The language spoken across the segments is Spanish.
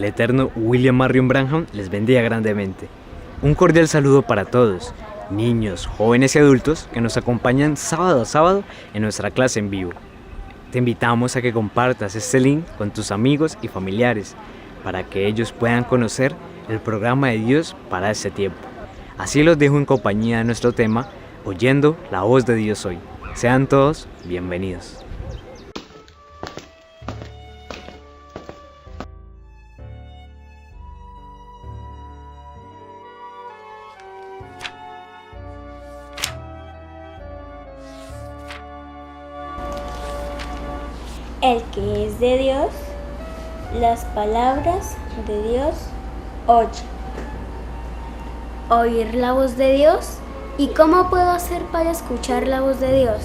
el eterno William Marion Branham les bendiga grandemente. Un cordial saludo para todos, niños, jóvenes y adultos que nos acompañan sábado a sábado en nuestra clase en vivo. Te invitamos a que compartas este link con tus amigos y familiares para que ellos puedan conocer el programa de Dios para este tiempo. Así los dejo en compañía de nuestro tema, oyendo la voz de Dios hoy. Sean todos bienvenidos. El que es de Dios, las palabras de Dios oye. Oír la voz de Dios. ¿Y cómo puedo hacer para escuchar la voz de Dios?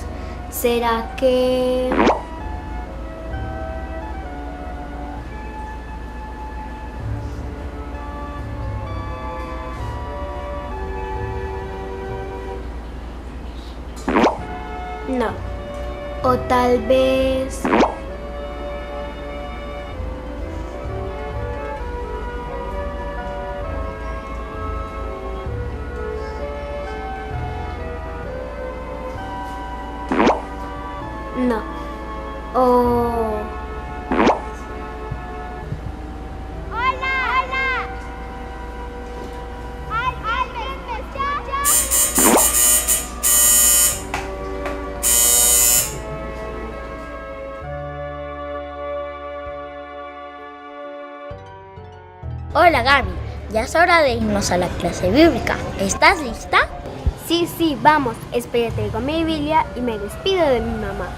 ¿Será que...? No. O tal vez... No. O... ¡Hola! ¡Hola! ¡Alguien me escucha! Hola Gaby, ya es hora de irnos a la clase bíblica. ¿Estás lista? Sí, vamos. Espérate con mi Biblia y me despido de mi mamá.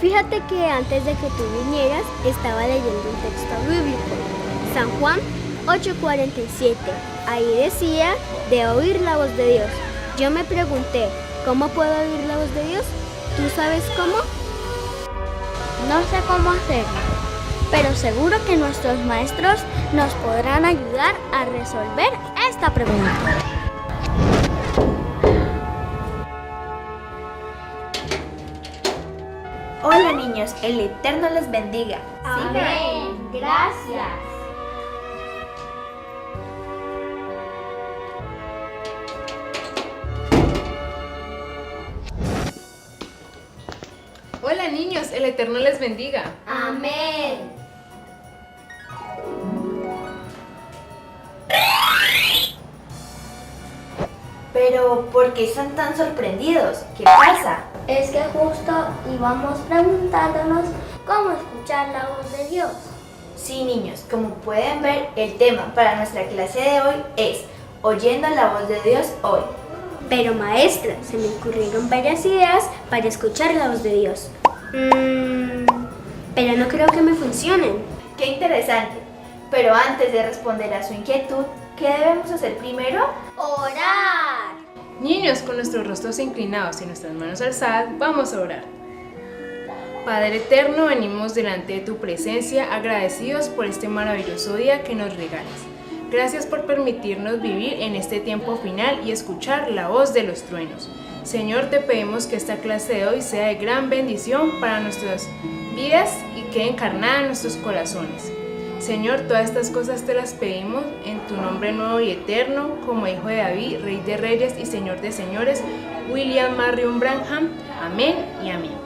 Fíjate que antes de que tú vinieras, estaba leyendo un texto bíblico. San Juan 8:47. Ahí decía de oír la voz de Dios. Yo me pregunté, ¿cómo puedo oír la voz de Dios? ¿Tú sabes cómo? No sé cómo hacerlo, pero seguro que nuestros maestros nos podrán ayudar a resolver esta pregunta. Hola niños, el Eterno les bendiga. Amén. Gracias. Hola niños, el Eterno les bendiga. Amén. Pero, ¿por qué están tan sorprendidos? ¿Qué pasa? Es que justo íbamos preguntándonos cómo escuchar la voz de Dios. Sí niños, como pueden ver, el tema para nuestra clase de hoy es Oyendo la voz de Dios hoy. Pero maestra, se me ocurrieron varias ideas para escuchar la voz de Dios. Pero no creo que me funcionen. ¡Qué interesante! Pero antes de responder a su inquietud, ¿qué debemos hacer primero? Orar. Niños, con nuestros rostros inclinados y nuestras manos alzadas, vamos a orar. Padre Eterno, venimos delante de tu presencia agradecidos por este maravilloso día que nos regalas. Gracias por permitirnos vivir en este tiempo final y escuchar la voz de los truenos. Señor, te pedimos que esta clase de hoy sea de gran bendición para nuestras vidas y quede encarnada en nuestros corazones. Señor, todas estas cosas te las pedimos en tu nombre nuevo y eterno, como hijo de David, Rey de Reyes y Señor de Señores, William Marion Branham. Amén y amén.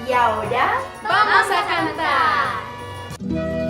Y ahora, ¡Vamos a cantar!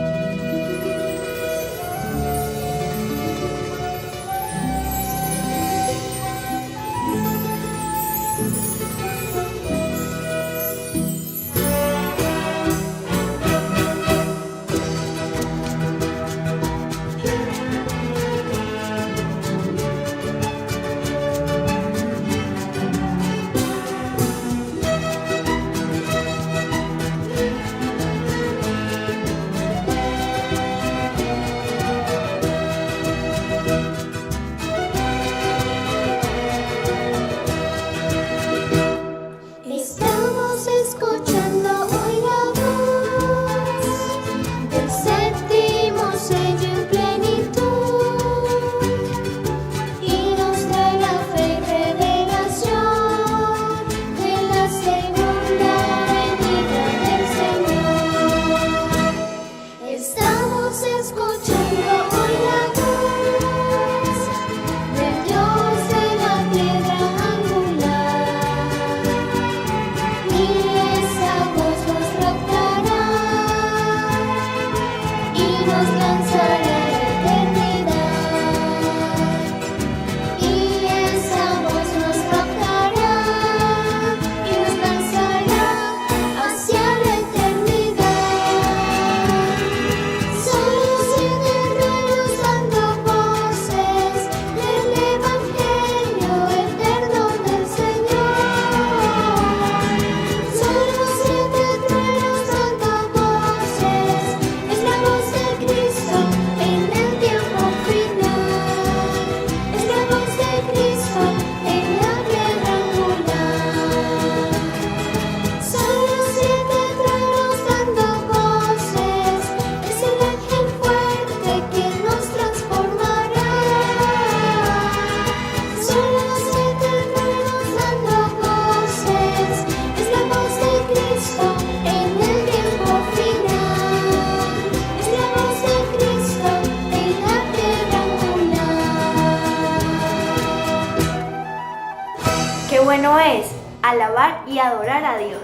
es alabar y adorar a Dios.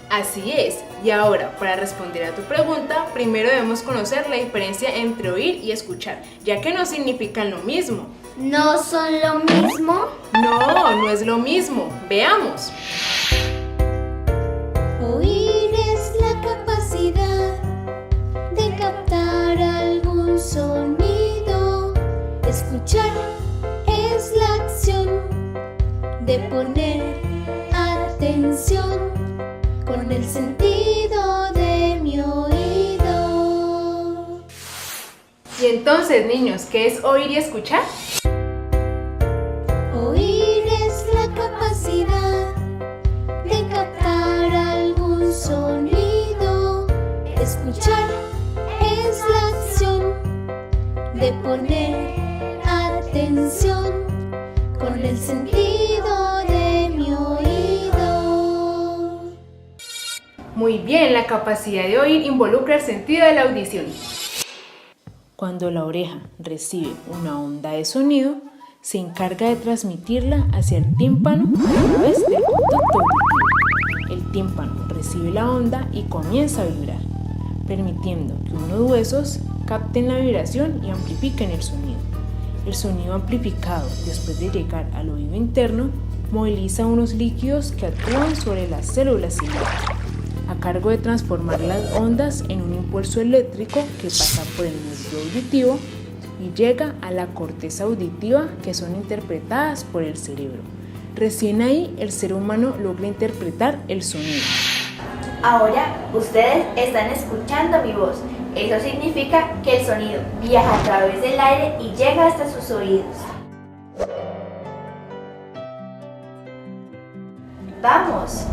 Así es, y ahora para responder a tu pregunta, primero debemos conocer la diferencia entre oír y escuchar, ya que no significan lo mismo. ¿No son lo mismo? No, no es lo mismo. Veamos. Oír es la capacidad de captar algún sonido. Escuchar es la acción de poner atención con el sentido de mi oído. Y entonces, niños, ¿qué es oír y escuchar? Oír es la capacidad de captar algún sonido. Escuchar es la acción de poner atención con el sentido de mi oído. Muy bien, la capacidad de oír involucra el sentido de la audición. Cuando la oreja recibe una onda de sonido, se encarga de transmitirla hacia el tímpano a través del conducto auditivo. El tímpano recibe la onda y comienza a vibrar, permitiendo que unos huesos capten la vibración y amplifiquen el sonido. El sonido amplificado, después de llegar al oído interno, moviliza unos líquidos que actúan sobre las células ciliares, a cargo de transformar las ondas en un impulso eléctrico que pasa por el nervio auditivo y llega a la corteza auditiva, que son interpretadas por el cerebro. Recién ahí el ser humano logra interpretar el sonido. Ahora ustedes están escuchando mi voz. Eso significa que el sonido viaja a través del aire y llega hasta sus oídos. ¡Vamos!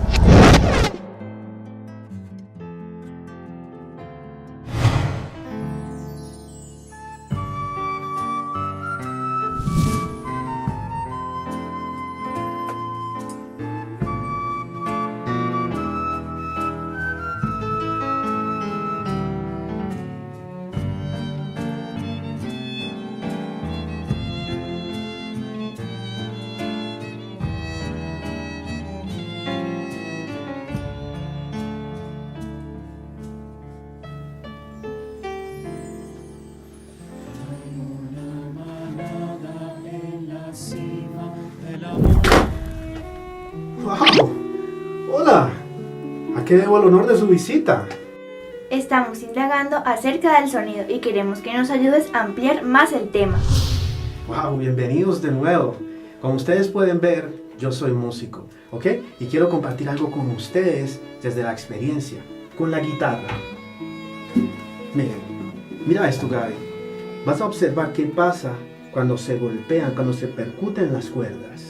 ¡Wow! ¡Hola! ¿A qué debo el honor de su visita? Estamos indagando acerca del sonido y queremos que nos ayudes a ampliar más el tema. ¡Wow! Bienvenidos de nuevo. Como ustedes pueden ver, yo soy músico, ¿ok? Y quiero compartir algo con ustedes desde la experiencia, con la guitarra. Mira esto, Gaby. Vas a observar qué pasa cuando se golpean, cuando se percuten las cuerdas.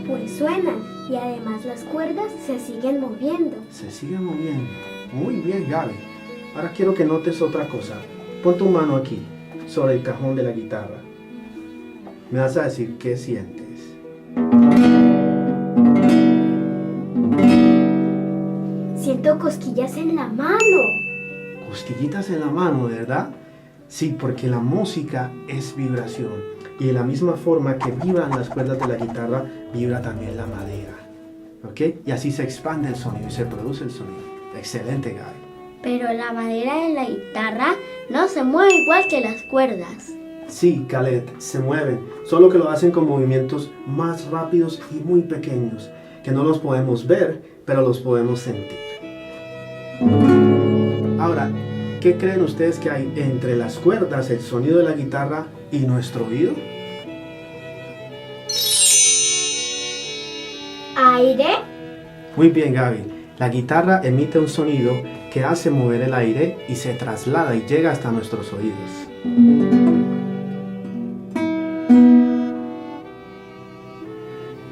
Pues suenan y además las cuerdas se siguen moviendo. Se siguen moviendo. Muy bien, Gaby. Ahora quiero que notes otra cosa. Pon tu mano aquí, sobre el cajón de la guitarra. Me vas a decir qué sientes. Siento cosquillas en la mano. Cosquillitas en la mano, ¿verdad? Sí, porque la música es vibración. Y de la misma forma que vibran las cuerdas de la guitarra, vibra también la madera. ¿Ok? Y así se expande el sonido y se produce el sonido. Excelente, Gaby. Pero la madera de la guitarra no se mueve igual que las cuerdas. Sí, Khaled, se mueven, solo que lo hacen con movimientos más rápidos y muy pequeños, que no los podemos ver, pero los podemos sentir. Ahora, ¿qué creen ustedes que hay entre las cuerdas, el sonido de la guitarra y nuestro oído? ¿Aire? Muy bien, Gaby. La guitarra emite un sonido que hace mover el aire y se traslada y llega hasta nuestros oídos.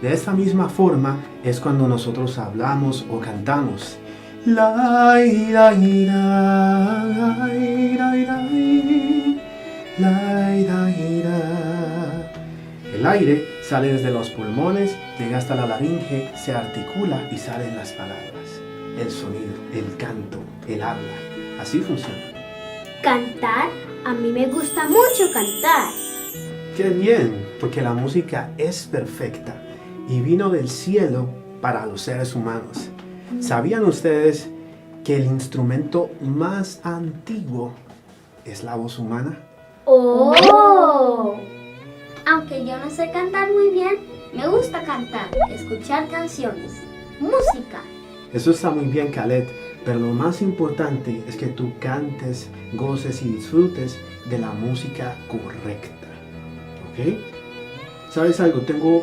De esta misma forma es cuando nosotros hablamos o cantamos. La ira ira, la ira ira, la ira ira. El aire sale desde los pulmones, llega hasta la laringe, se articula y salen las palabras, el sonido, el canto, el habla. Así funciona. ¿Cantar? A mí me gusta mucho cantar. ¡Qué bien! porque la música es perfecta y vino del cielo para los seres humanos. ¿Sabían ustedes que el instrumento más antiguo es la voz humana? ¡Oh! Aunque yo no sé cantar muy bien, me gusta cantar, escuchar canciones, música. Eso está muy bien, Khaled, pero lo más importante es que tú cantes, goces y disfrutes de la música correcta. ¿Ok? ¿Sabes algo? Tengo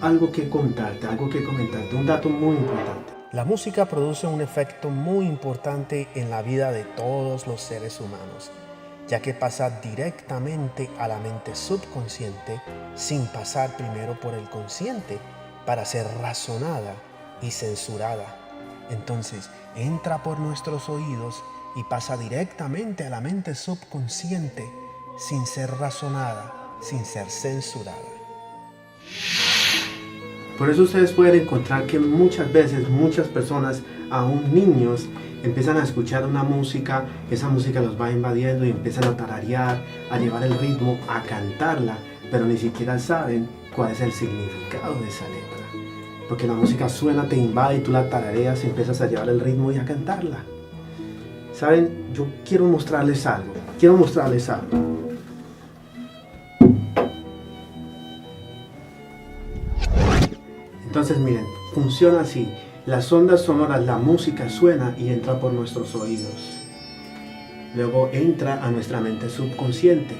algo que contarte, algo que comentarte, un dato muy importante. La música produce un efecto muy importante en la vida de todos los seres humanos, ya que pasa directamente a la mente subconsciente sin pasar primero por el consciente para ser razonada y censurada. Entonces entra por nuestros oídos y pasa directamente a la mente subconsciente sin ser razonada, sin ser censurada. Por eso ustedes pueden encontrar que muchas veces muchas personas, aún niños, empiezan a escuchar una música, esa música los va invadiendo y empiezan a tararear, a llevar el ritmo, a cantarla, pero ni siquiera saben cuál es el significado de esa letra. Porque la música suena, te invade y tú la tarareas y empiezas a llevar el ritmo y a cantarla. ¿Saben? Yo quiero mostrarles algo. Entonces miren, funciona así. Las ondas sonoras, la música suena y entra por nuestros oídos. Luego entra a nuestra mente subconsciente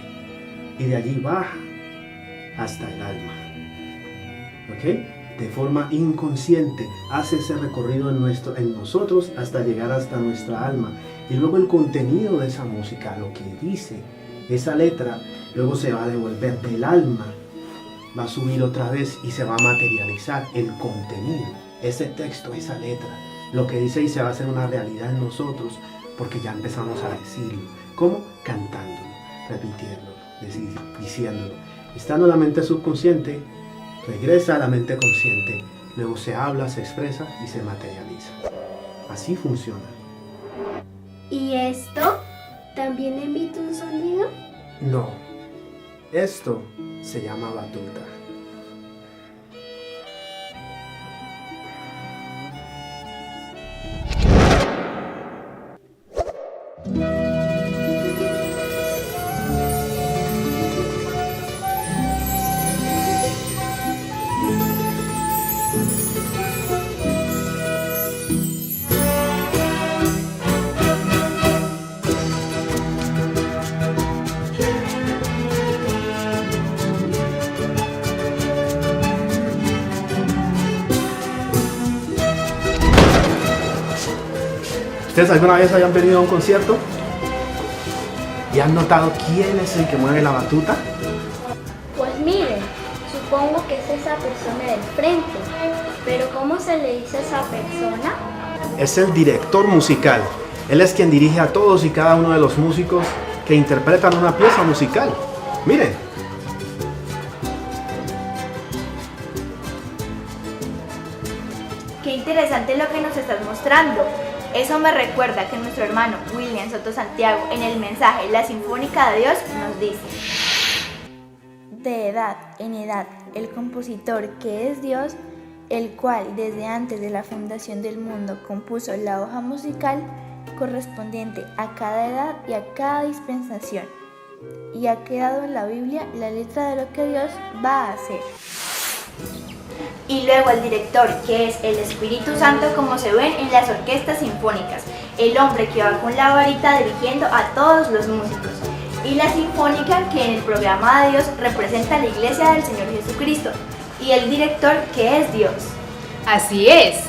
y de allí baja hasta el alma. ¿Ok? De forma inconsciente hace ese recorrido en nosotros hasta llegar hasta nuestra alma. Y luego el contenido de esa música, lo que dice esa letra, luego se va a devolver del alma. Va a subir otra vez y se va a materializar el contenido, ese texto, esa letra. Lo que dice y se va a hacer una realidad en nosotros porque ya empezamos a decirlo. ¿Cómo? Cantándolo, repitiéndolo, diciéndolo. Estando en la mente subconsciente, regresa a la mente consciente. Luego se habla, se expresa y se materializa. Así funciona. ¿Y esto también emite un sonido? No. Esto se llama batuta. ¿Ustedes alguna vez hayan venido a un concierto y han notado quién es el que mueve la batuta? Pues miren, supongo que es esa persona del frente, pero ¿cómo se le dice a esa persona? Es el director musical. Él es quien dirige a todos y cada uno de los músicos que interpretan una pieza musical. Miren. Qué interesante lo que nos estás mostrando. Eso me recuerda que nuestro hermano William Soto Santiago en el mensaje La Sinfónica de Dios nos dice: de edad en edad, el compositor que es Dios, el cual desde antes de la fundación del mundo compuso la hoja musical correspondiente a cada edad y a cada dispensación, y ha quedado en la Biblia la letra de lo que Dios va a hacer. Y luego el director, que es el Espíritu Santo, como se ven en las orquestas sinfónicas, el hombre que va con la varita dirigiendo a todos los músicos. Y la sinfónica, que en el programa de Dios representa a la iglesia del Señor Jesucristo. Y el director, que es Dios. Así es.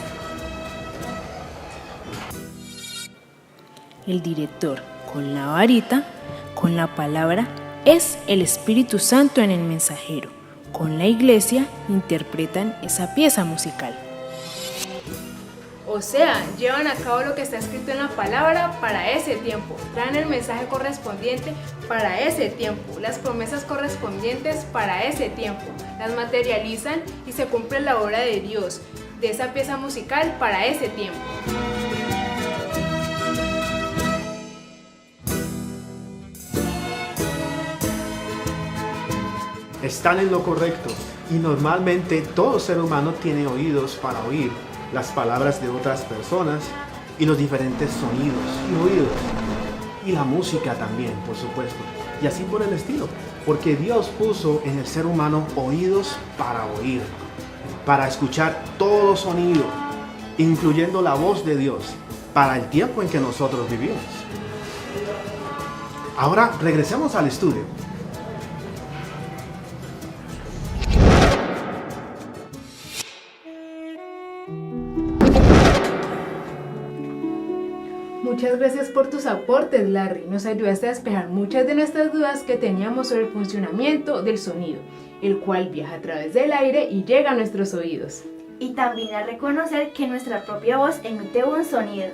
El director, con la varita, con la palabra, es el Espíritu Santo en el mensajero. Con la iglesia interpretan esa pieza musical. O sea, llevan a cabo lo que está escrito en la palabra para ese tiempo, traen el mensaje correspondiente para ese tiempo, las promesas correspondientes para ese tiempo, las materializan y se cumple la obra de Dios, de esa pieza musical para ese tiempo. están en lo correcto y normalmente todo ser humano tiene oídos para oír las palabras de otras personas y los diferentes sonidos y ruidos. Y la música también, por supuesto. Y así por el estilo. Porque Dios puso en el ser humano oídos para oír, para escuchar todo sonido, incluyendo la voz de Dios, para el tiempo en que nosotros vivimos. Ahora regresemos al estudio. Muchas gracias por tus aportes, Larry. Nos ayudaste a despejar muchas de nuestras dudas que teníamos sobre el funcionamiento del sonido, el cual viaja a través del aire y llega a nuestros oídos. Y también a reconocer que nuestra propia voz emite un sonido.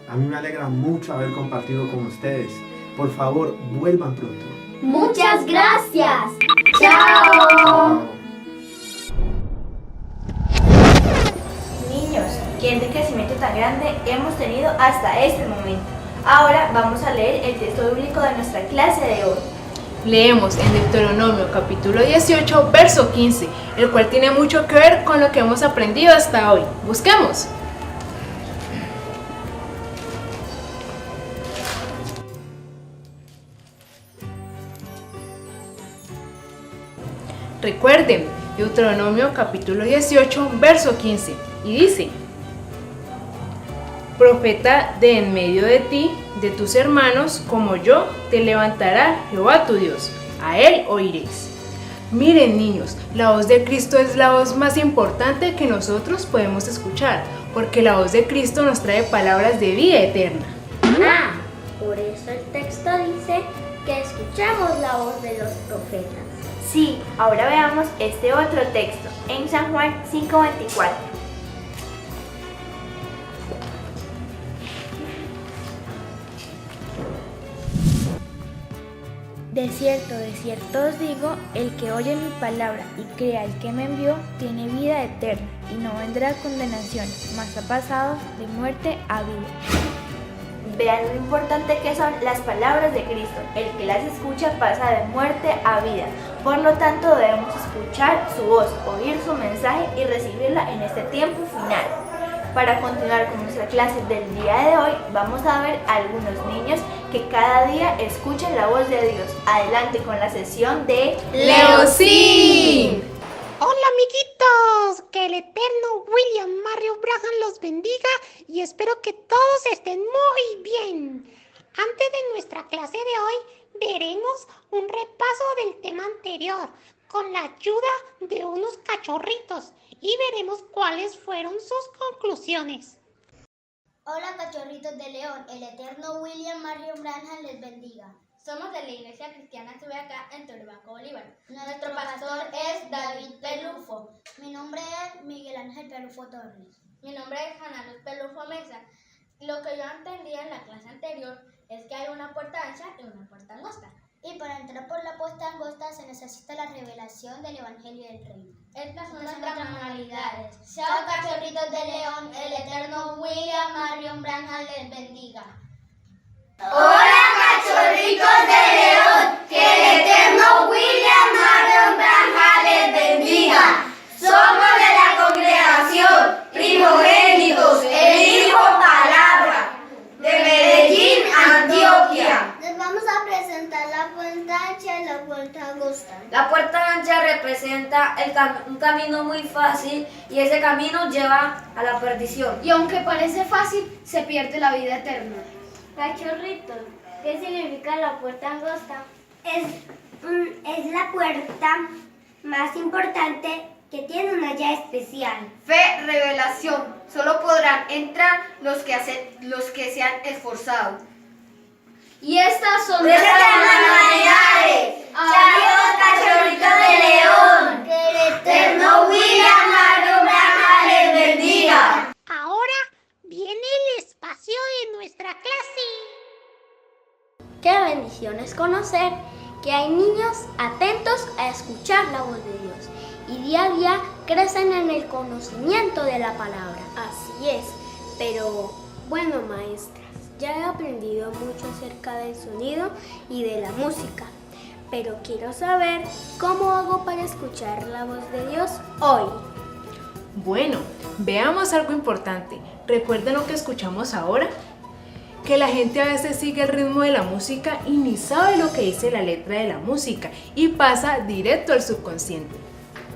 A mí me alegra mucho haber compartido con ustedes. Por favor, vuelvan pronto. Muchas gracias. Chao. Niños, qué enriquecimiento tan grande hemos tenido hasta este momento. Ahora vamos a leer el texto bíblico de nuestra clase de hoy. Leemos en Deuteronomio capítulo 18, verso 15, el cual tiene mucho que ver con lo que hemos aprendido hasta hoy. Busquemos. Recuerden, Deuteronomio capítulo 18, verso 15, y dice: Profeta de en medio de ti, de tus hermanos, como yo, te levantará Jehová tu Dios, a él oiréis. Miren, niños, la voz de Cristo es la voz más importante que nosotros podemos escuchar, porque la voz de Cristo nos trae palabras de vida eterna. Ah, por eso el texto dice que escuchemos la voz de los profetas. Sí, ahora veamos este otro texto en San Juan 5:24. De cierto os digo, el que oye mi palabra y crea al que me envió, tiene vida eterna y no vendrá a condenación, mas ha pasado de muerte a vida. Vean lo importante que son las palabras de Cristo. El que las escucha pasa de muerte a vida. Por lo tanto, debemos escuchar su voz, oír su mensaje y recibirla en este tiempo final. Para continuar con nuestra clase del día de hoy, vamos a ver a algunos niños que cada día escuchan la voz de Dios. Adelante con la sesión de ¡Leo sí! Hola amiguitos, que el eterno William Mario Branham los bendiga y espero que todos estén muy bien. Antes de nuestra clase de hoy veremos un repaso del tema anterior con la ayuda de unos cachorritos y veremos cuáles fueron sus conclusiones. Hola cachorritos de León, el eterno William Mario Branham les bendiga. Somos de la Iglesia Cristiana acá en Turbanco, Bolívar. Nuestro pastor es David Pelufo. Mi nombre es Miguel Ángel Pelufo Torres. Mi nombre es Ana Luz Pelufo Mesa. Lo que yo entendí en la clase anterior es que hay una puerta ancha y una puerta angosta. Y para entrar por la puerta angosta se necesita la revelación del Evangelio del Reino. Estas son nuestras manualidades. Chao cachorritos de León, el eterno William Marion Branham les bendiga. Hola cachorritos de León, que el eterno William Marion Branham les bendiga. Somos de la congregación Primogénitos, el Hijo Palabra, de Medellín, Antioquia. Les vamos a presentar la puerta ancha y la puerta angosta. La puerta ancha representa un camino muy fácil y ese camino lleva a la perdición. Y aunque parece fácil, se pierde la vida eterna. Cachorritos, ¿qué significa la puerta angosta? Es la puerta más importante que tiene una llave especial. Fe, revelación. Solo podrán entrar los que se han esforzado. Y estas son ¡Nuestras manualidades! ¡Adiós, cachorritos de León! Que el ¡Eterno William Marion Branham les bendiga! Ahora viene el espacio de nuestra clase. Qué bendición es conocer que hay niños atentos a escuchar la voz de Dios y día a día crecen en el conocimiento de la palabra. Así es, pero bueno maestras, ya he aprendido mucho acerca del sonido y de la música, pero quiero saber cómo hago para escuchar la voz de Dios hoy. Bueno, veamos algo importante. ¿Recuerdan lo que escuchamos ahora? Que la gente a veces sigue el ritmo de la música y ni sabe lo que dice la letra de la música y pasa directo al subconsciente.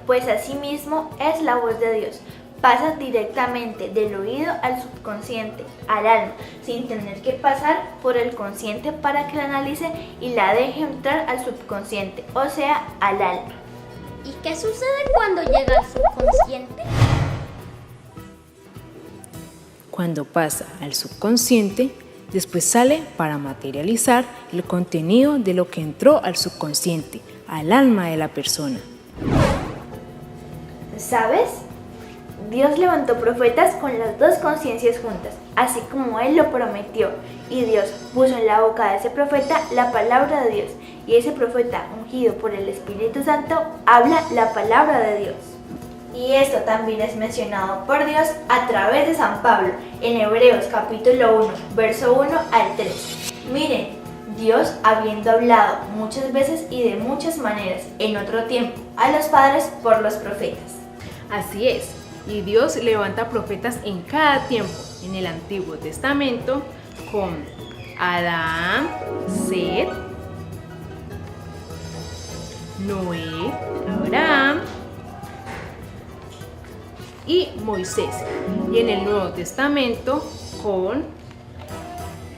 Pues así mismo es la voz de Dios. Pasa directamente del oído al subconsciente, al alma, sin tener que pasar por el consciente para que la analice y la deje entrar al subconsciente, o sea, al alma. ¿Y qué sucede cuando llega al subconsciente? Cuando pasa al subconsciente, después sale para materializar el contenido de lo que entró al subconsciente, al alma de la persona. ¿Sabes? Dios levantó profetas con las dos conciencias juntas, así como Él lo prometió, y Dios puso en la boca de ese profeta la palabra de Dios, y ese profeta, ungido por el Espíritu Santo, habla la palabra de Dios. Y esto también es mencionado por Dios a través de San Pablo en Hebreos capítulo 1, verso 1 al 3. Miren, Dios habiendo hablado muchas veces y de muchas maneras en otro tiempo a los padres por los profetas. Así es, y Dios levanta profetas en cada tiempo. En el Antiguo Testamento con Adán, Set, Noé, Abraham y Moisés. Y en el Nuevo Testamento con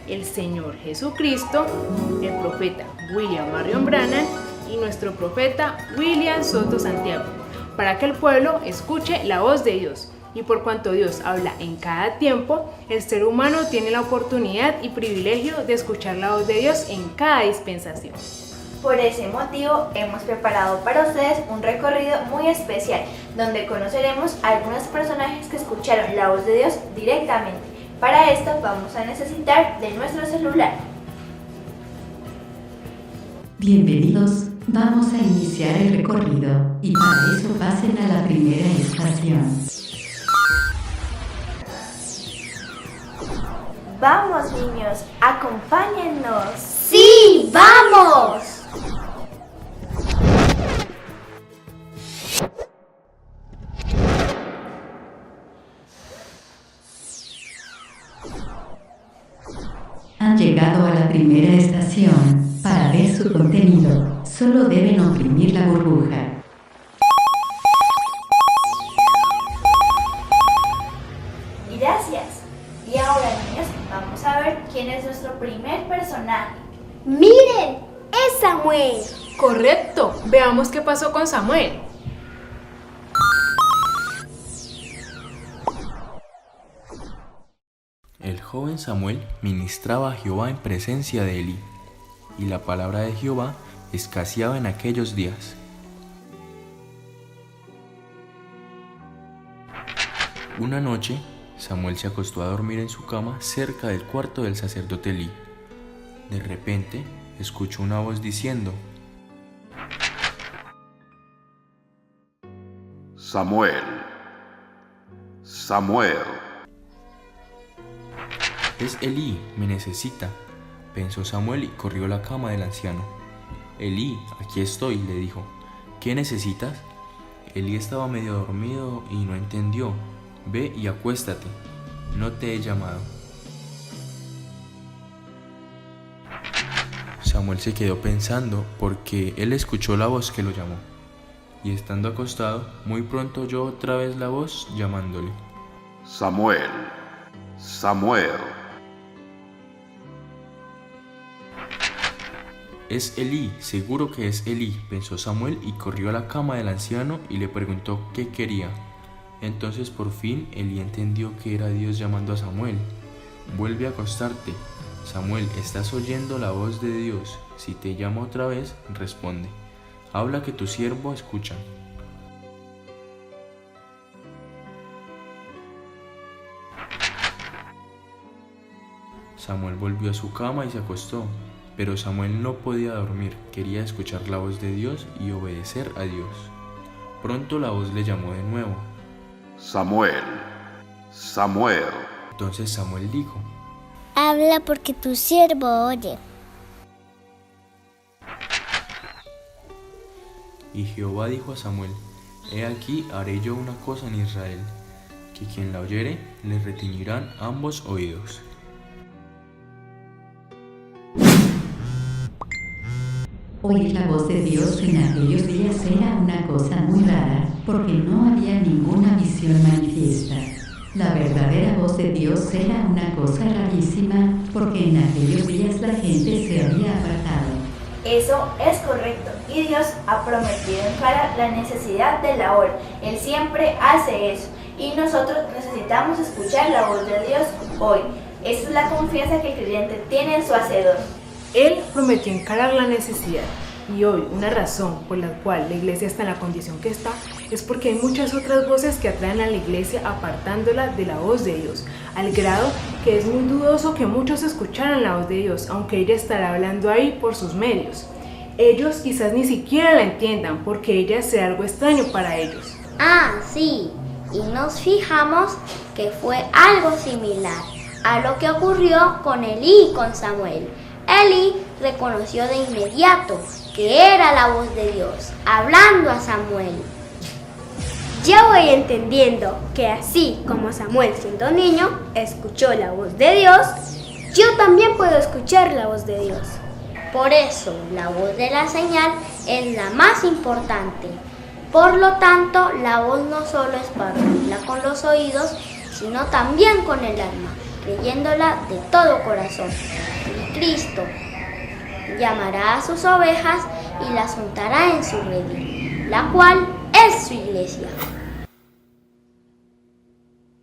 el Señor Jesucristo, el profeta William Marion Branham y nuestro profeta William Soto Santiago, para que el pueblo escuche la voz de Dios. Y por cuanto Dios habla en cada tiempo, el ser humano tiene la oportunidad y privilegio de escuchar la voz de Dios en cada dispensación. Por ese motivo hemos preparado para ustedes un recorrido muy especial, donde conoceremos a algunos personajes que escucharon la voz de Dios directamente. Para esto vamos a necesitar de nuestro celular. Bienvenidos, vamos a iniciar el recorrido y para eso pasen a la primera estación. Vamos niños, acompáñennos. ¡Sí, vamos! Han llegado a la primera estación. Para ver su contenido, solo deben oprimir la burbuja. Gracias. Y ahora niños, vamos a ver quién es nuestro primer personaje. ¡Miren! ¡Es Samuel! Correcto, veamos qué pasó con Samuel. El joven Samuel ministraba a Jehová en presencia de Elí, y la palabra de Jehová escaseaba en aquellos días. Una noche, Samuel se acostó a dormir en su cama cerca del cuarto del sacerdote Elí. De repente, escuchó una voz diciendo: Samuel, Samuel. Es Elí, me necesita, pensó Samuel y corrió a la cama del anciano. Elí, aquí estoy, le dijo. ¿Qué necesitas? Elí estaba medio dormido y no entendió. Ve y acuéstate, no te he llamado. Samuel se quedó pensando porque él escuchó la voz que lo llamó. Y estando acostado, muy pronto oyó otra vez la voz llamándole: Samuel, Samuel. Es Elí, seguro que es Elí, pensó Samuel y corrió a la cama del anciano y le preguntó qué quería. Entonces por fin Elí entendió que era Dios llamando a Samuel. Vuelve a acostarte. Samuel, ¿estás oyendo la voz de Dios? Si te llama otra vez, responde. Habla que tu siervo escucha. Samuel volvió a su cama y se acostó, pero Samuel no podía dormir, quería escuchar la voz de Dios y obedecer a Dios. Pronto la voz le llamó de nuevo: Samuel, Samuel. Entonces Samuel dijo: Habla porque tu siervo oye. Y Jehová dijo a Samuel: He aquí haré yo una cosa en Israel, que quien la oyere le retiñirán ambos oídos. Oír la voz de Dios en aquellos días era una cosa muy rara, porque no había ninguna visión manifiesta. La verdadera voz de Dios era una cosa rarísima, porque en aquellos días la gente se había apartado. Eso es correcto, y Dios ha prometido encarar la necesidad de la hora. Él siempre hace eso, y nosotros necesitamos escuchar la voz de Dios hoy. Esa es la confianza que el creyente tiene en su Hacedor. Él prometió encarar la necesidad, y hoy una razón por la cual la iglesia está en la condición que está es porque hay muchas otras voces que atraen a la iglesia apartándola de la voz de Dios, al grado que es muy dudoso que muchos escucharan la voz de Dios, aunque ella estará hablando ahí por sus medios. Ellos quizás ni siquiera la entiendan porque ella será algo extraño para ellos. Ah, sí, y nos fijamos que fue algo similar a lo que ocurrió con Elí y con Samuel. Elí reconoció de inmediato que era la voz de Dios hablando a Samuel. Ya voy entendiendo que así como Samuel siendo niño escuchó la voz de Dios, yo también puedo escuchar la voz de Dios. Por eso, la voz de la señal es la más importante. Por lo tanto, la voz no solo es para oírla con los oídos, sino también con el alma, creyéndola de todo corazón. Y Cristo llamará a sus ovejas y las juntará en su redil, la cual es su iglesia.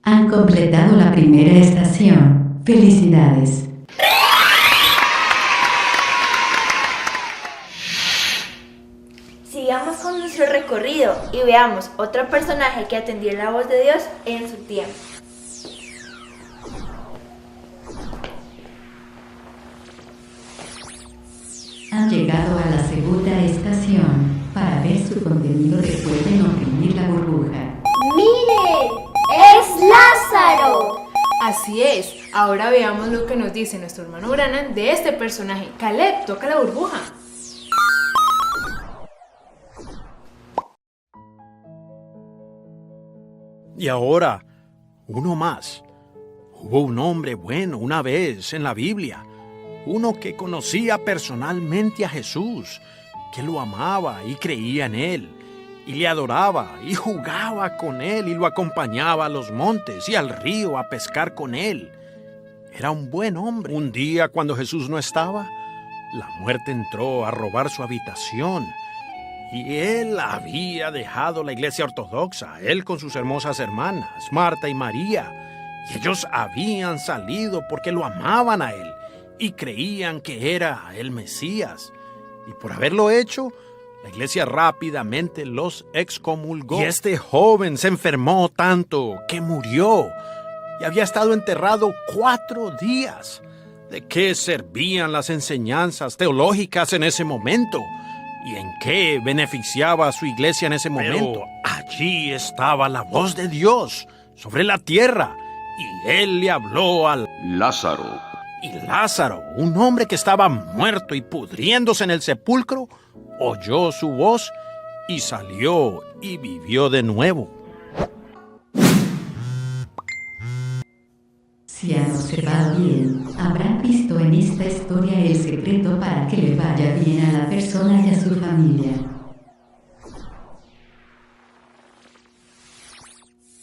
Han completado la primera estación. ¡Felicidades! Sigamos con nuestro recorrido y veamos otro personaje que atendió la voz de Dios en su tiempo. Han llegado a la segunda estación. Para ver su contenido recuerden oprimir la burbuja. ¡Miren! ¡Es Lázaro! Así es, ahora veamos lo que nos dice nuestro hermano Branham de este personaje. Caleb, toca la burbuja. Y ahora, uno más. Hubo un hombre bueno una vez en la Biblia, uno que conocía personalmente a Jesús, que lo amaba y creía en él, y le adoraba y jugaba con él y lo acompañaba a los montes y al río a pescar con él. Era un buen hombre. Un día, cuando Jesús no estaba, la muerte entró a robar su habitación. Y él había dejado la iglesia ortodoxa, él con sus hermosas hermanas, Marta y María. Y ellos habían salido porque lo amaban a él y creían que era el Mesías. Y por haberlo hecho, la iglesia rápidamente los excomulgó. Y este joven se enfermó tanto que murió y había estado enterrado 4 días. ¿De qué servían las enseñanzas teológicas en ese momento? ¿Y en qué beneficiaba a su iglesia en ese momento? Pero allí estaba la voz de Dios sobre la tierra y él le habló al Lázaro. Y Lázaro, un hombre que estaba muerto y pudriéndose en el sepulcro, oyó su voz y salió y vivió de nuevo. Si han observado bien, habrán visto en esta historia el secreto para que le vaya bien a la persona y a su familia.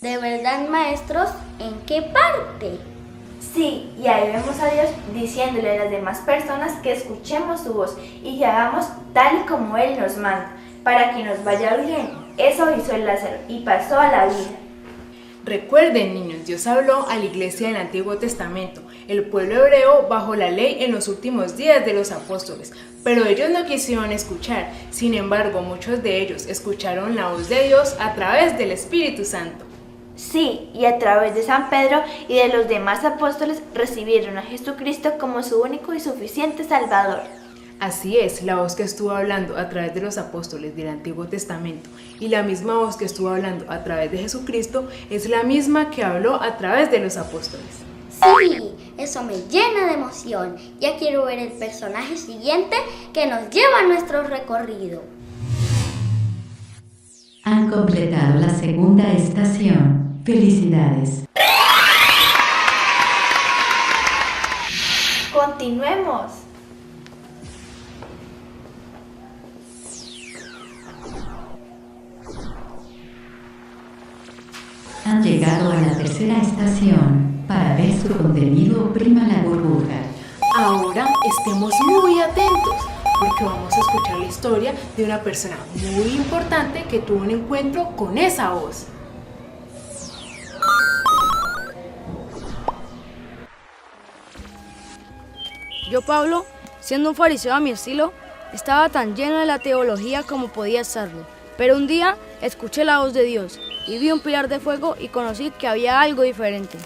¿De verdad, maestros? ¿En qué parte? Sí, y ahí vemos a Dios diciéndole a las demás personas que escuchemos su voz y que hagamos tal y como Él nos manda, para que nos vaya bien. Eso hizo el Lázaro y pasó a la vida. Recuerden, niños, Dios habló a la iglesia del Antiguo Testamento, el pueblo hebreo bajo la ley en los últimos días de los apóstoles, pero ellos no quisieron escuchar. Sin embargo, muchos de ellos escucharon la voz de Dios a través del Espíritu Santo. Sí, y a través de San Pedro y de los demás apóstoles recibieron a Jesucristo como su único y suficiente Salvador. Así es, la voz que estuvo hablando a través de los apóstoles del Antiguo Testamento y la misma voz que estuvo hablando a través de Jesucristo es la misma que habló a través de los apóstoles. Sí, eso me llena de emoción. Ya quiero ver el personaje siguiente que nos lleva a nuestro recorrido. Han completado la segunda estación. ¡Felicidades! Continuemos. Han llegado a la tercera estación. Para ver su contenido, oprima la burbuja. Ahora estemos muy atentos, porque vamos a escuchar la historia de una persona muy importante que tuvo un encuentro con esa voz. Yo, Pablo, siendo un fariseo a mi estilo, estaba tan lleno de la teología como podía serlo. Pero un día escuché la voz de Dios y vi un pilar de fuego y conocí que había algo diferente.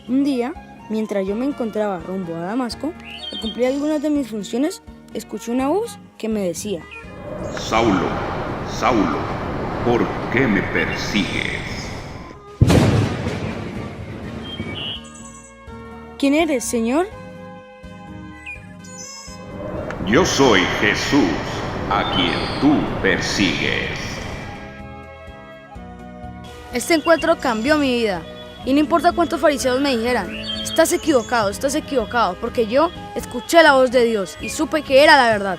Un día, mientras yo me encontraba rumbo a Damasco, a cumplir algunas de mis funciones, escuché una voz que me decía: Saulo, Saulo, ¿por qué me persigues? ¿Quién eres, Señor? Yo soy Jesús, a quien tú persigues. Este encuentro cambió mi vida. Y no importa cuántos fariseos me dijeran: estás equivocado, porque yo escuché la voz de Dios y supe que era la verdad.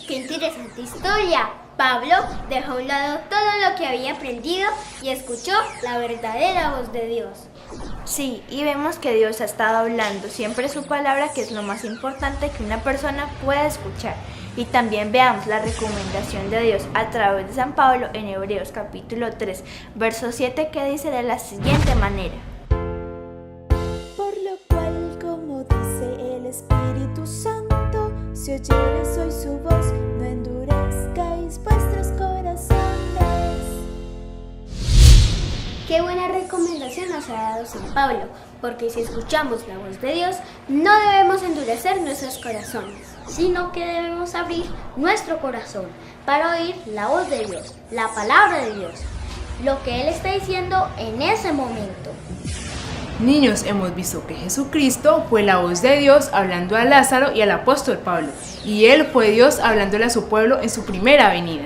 ¡Qué interesante historia! Pablo dejó a un lado todo lo que había aprendido y escuchó la verdadera voz de Dios. Sí, y vemos que Dios ha estado hablando siempre su palabra, que es lo más importante que una persona pueda escuchar. Y también veamos la recomendación de Dios a través de San Pablo en Hebreos capítulo 3, verso 7, que dice de la siguiente manera: Por lo cual, como dice el Espíritu Santo, si oyeres hoy su voz, no endurezcáis vuestros corazones. Qué buena recomendación nos ha dado San Pablo, porque si escuchamos la voz de Dios, no debemos endurecer nuestros corazones, sino que debemos abrir nuestro corazón para oír la voz de Dios, la palabra de Dios, lo que Él está diciendo en ese momento. Niños, hemos visto que Jesucristo fue la voz de Dios hablando a Lázaro y al apóstol Pablo, y Él fue Dios hablándole a su pueblo en su primera venida.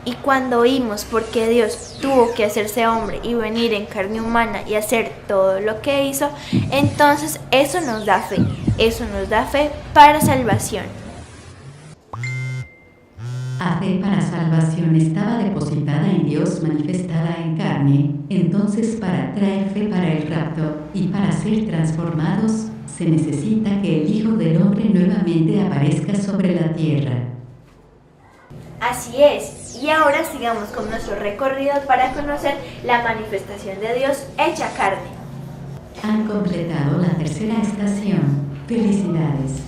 Y cuando oímos por qué Dios tuvo que hacerse hombre y venir en carne humana y hacer todo lo que hizo, entonces eso nos da fe para salvación. La fe para salvación estaba depositada en Dios manifestada en carne. Entonces, para traer fe para el rapto y para ser transformados, se necesita que el Hijo del Hombre nuevamente aparezca sobre la tierra. Así es, y ahora sigamos con nuestro recorrido para conocer la manifestación de Dios hecha carne. Han completado la tercera estación. ¡Felicidades!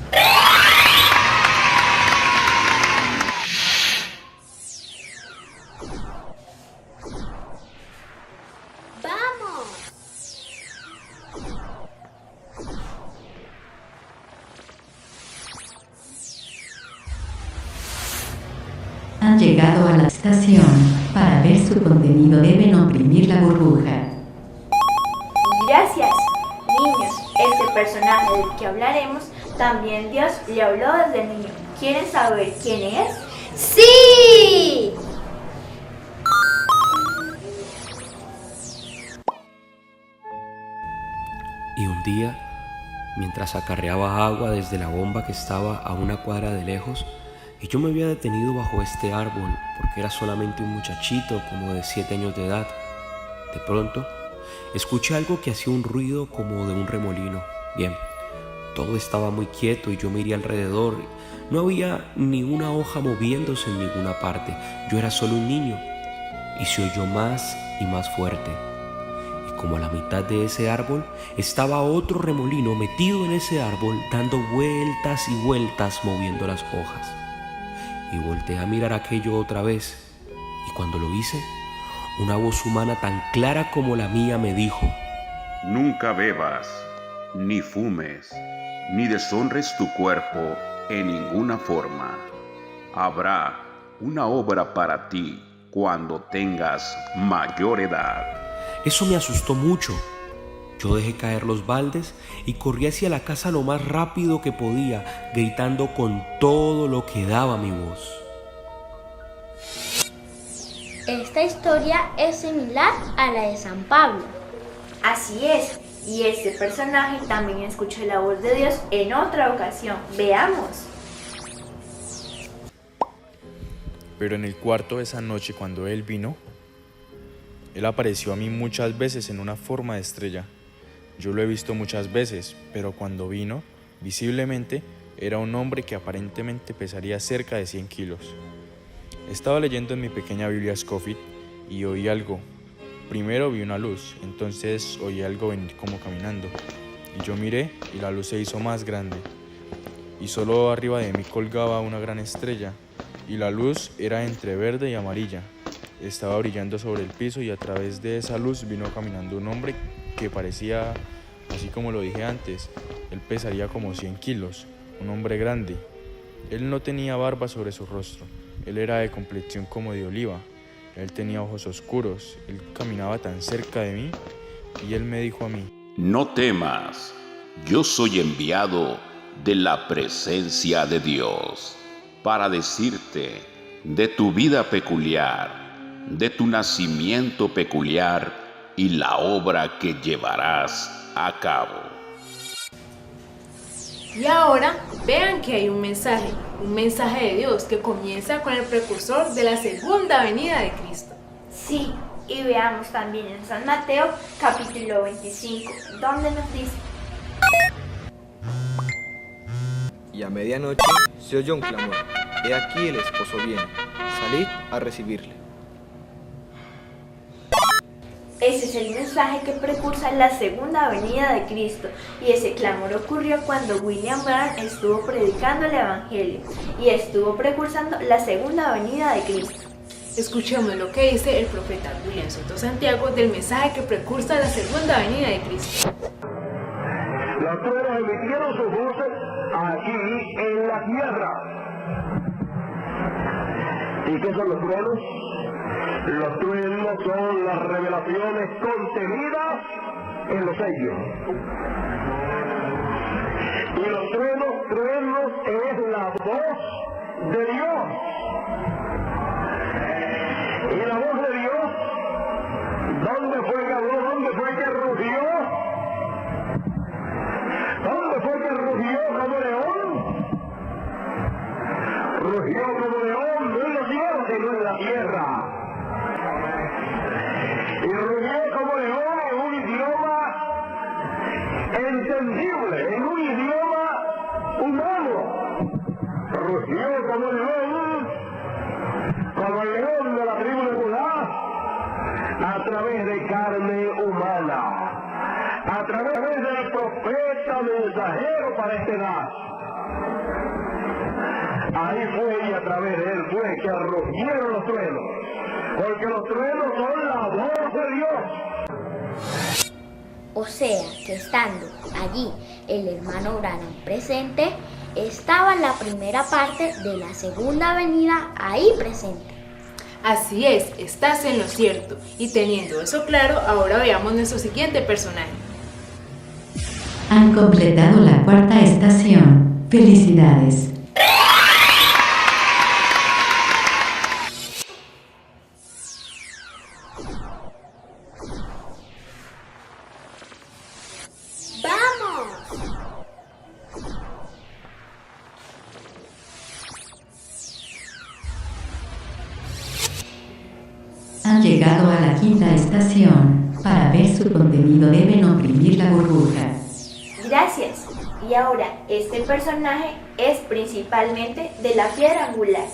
Han llegado a la estación. Para ver su contenido deben oprimir la burbuja. Gracias, niños. Este personaje del que hablaremos, también Dios le habló desde niño. ¿Quieren saber quién es? ¡Sí! Y un día, mientras acarreaba agua desde la bomba que estaba a una cuadra de lejos, y yo me había detenido bajo este árbol porque era solamente un muchachito como de 7 años de edad. De pronto, escuché algo que hacía un ruido como de un remolino. Bien, todo estaba muy quieto y yo miré alrededor. No había ni una hoja moviéndose en ninguna parte. Yo era solo un niño. Y se oyó más y más fuerte. Y como a la mitad de ese árbol estaba otro remolino metido en ese árbol, dando vueltas y vueltas moviendo las hojas. Y volteé a mirar aquello otra vez, y cuando lo hice, una voz humana tan clara como la mía me dijo: Nunca bebas, ni fumes, ni deshonres tu cuerpo en ninguna forma. Habrá una obra para ti cuando tengas mayor edad. Eso me asustó mucho. Yo dejé caer los baldes y corrí hacia la casa lo más rápido que podía, gritando con todo lo que daba mi voz. Esta historia es similar a la de San Pablo. Así es, y este personaje también escuchó la voz de Dios en otra ocasión. Veamos. Pero en el cuarto de esa noche, cuando él vino, él apareció a mí muchas veces en una forma de estrella. Yo lo he visto muchas veces, pero cuando vino, visiblemente, era un hombre que aparentemente pesaría cerca de 100 kilos. Estaba leyendo en mi pequeña Biblia Scofield y oí algo. Primero vi una luz, entonces oí algo venir como caminando. Y yo miré y la luz se hizo más grande. Y solo arriba de mí colgaba una gran estrella. Y la luz era entre verde y amarilla. Estaba brillando sobre el piso y a través de esa luz vino caminando un hombre que parecía, así como lo dije antes, él pesaría como 100 kilos, un hombre grande. Él no tenía barba sobre su rostro, él era de complexión como de oliva, él tenía ojos oscuros, él caminaba tan cerca de mí y él me dijo a mí: No temas, yo soy enviado de la presencia de Dios para decirte de tu vida peculiar, de tu nacimiento peculiar y la obra que llevarás a cabo. Y ahora vean que hay un mensaje de Dios que comienza con el precursor de la segunda venida de Cristo. Sí, y veamos también en San Mateo capítulo 25, donde nos dice: Y a medianoche se oyó un clamor: He aquí el esposo viene, salid a recibirle. Ese es el mensaje que precursa la segunda venida de Cristo, y ese clamor ocurrió cuando William Branham estuvo predicando el Evangelio y estuvo precursando la segunda venida de Cristo. Escuchemos lo que dice el profeta William Soto Santiago del mensaje que precursa la segunda venida de Cristo. Los truenos emitieron sus voces aquí en la tierra. ¿Y qué son los truenos? Los truenos son las revelaciones contenidas en los sellos. Y los truenos es la voz de Dios. Y la voz de Dios, ¿dónde fue que habló? ¿Dónde fue que rugió? ¿Dónde fue que rugió como león? Rugió como león, no en los cielos, sino en la tierra. Y rugió como león en un idioma entendible, en un idioma humano. Rugió como el león de la tribu de Judá, a través de carne humana, a través del profeta mensajero para esta edad. Ahí fue y a través de él fue que rugieron los truenos, porque los truenos son la voz de Dios. O sea, que estando allí el hermano Branham presente, estaba la primera parte de la segunda venida ahí presente. Así es, estás en lo cierto. Y teniendo eso claro, ahora veamos nuestro siguiente personaje. Han completado la cuarta estación. ¡Felicidades! Han llegado a la quinta estación. Para ver su contenido deben oprimir la burbuja. Gracias. Y ahora, este personaje es principalmente de la piedra angular.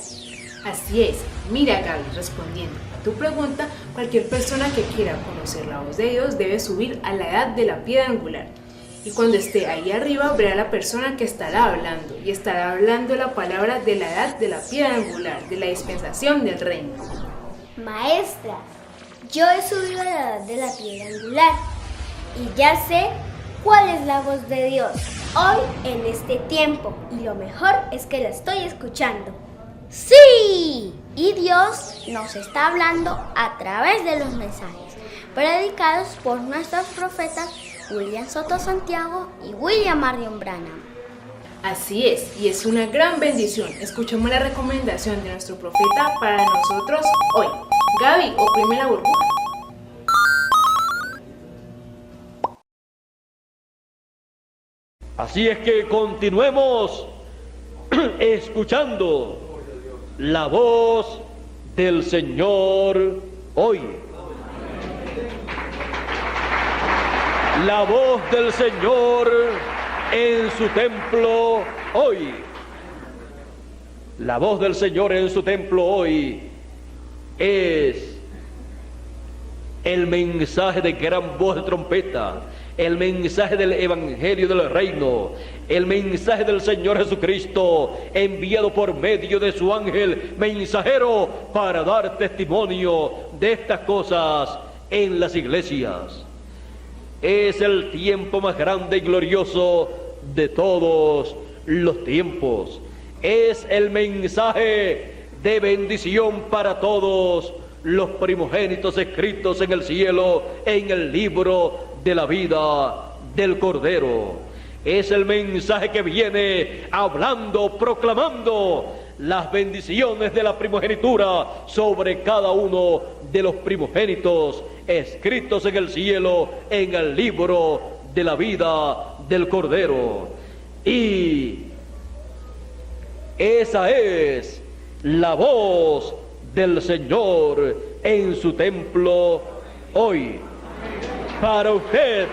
Así es. Mira, Gaby, respondiendo a tu pregunta, cualquier persona que quiera conocer la voz de Dios debe subir a la edad de la piedra angular. Y cuando esté ahí arriba, verá a la persona que estará hablando. Y estará hablando la palabra de la edad de la piedra angular, de la dispensación del reino. Maestra, yo he subido a la edad de la piedra angular y ya sé cuál es la voz de Dios hoy en este tiempo, y lo mejor es que la estoy escuchando. ¡Sí! Y Dios nos está hablando a través de los mensajes predicados por nuestros profetas William Soto Santiago y William Marion Branham. Así es, y es una gran bendición. Escuchemos la recomendación de nuestro profeta para nosotros hoy. Gaby, oprime la burbuja. Así es que continuemos escuchando la voz del Señor hoy. La voz del Señor en su templo hoy. La voz del Señor en su templo hoy es el mensaje de gran voz de trompeta, el mensaje del Evangelio del Reino, el mensaje del Señor Jesucristo enviado por medio de su ángel mensajero para dar testimonio de estas cosas en las iglesias. Es el tiempo más grande y glorioso de todos los tiempos. Es el mensaje de bendición para todos los primogénitos escritos en el cielo, en el libro de la vida del Cordero. Es el mensaje que viene hablando, proclamando las bendiciones de la primogenitura sobre cada uno de los primogénitos escritos en el cielo, en el libro de la vida del Cordero. Y esa es la voz del Señor en su templo hoy, para usted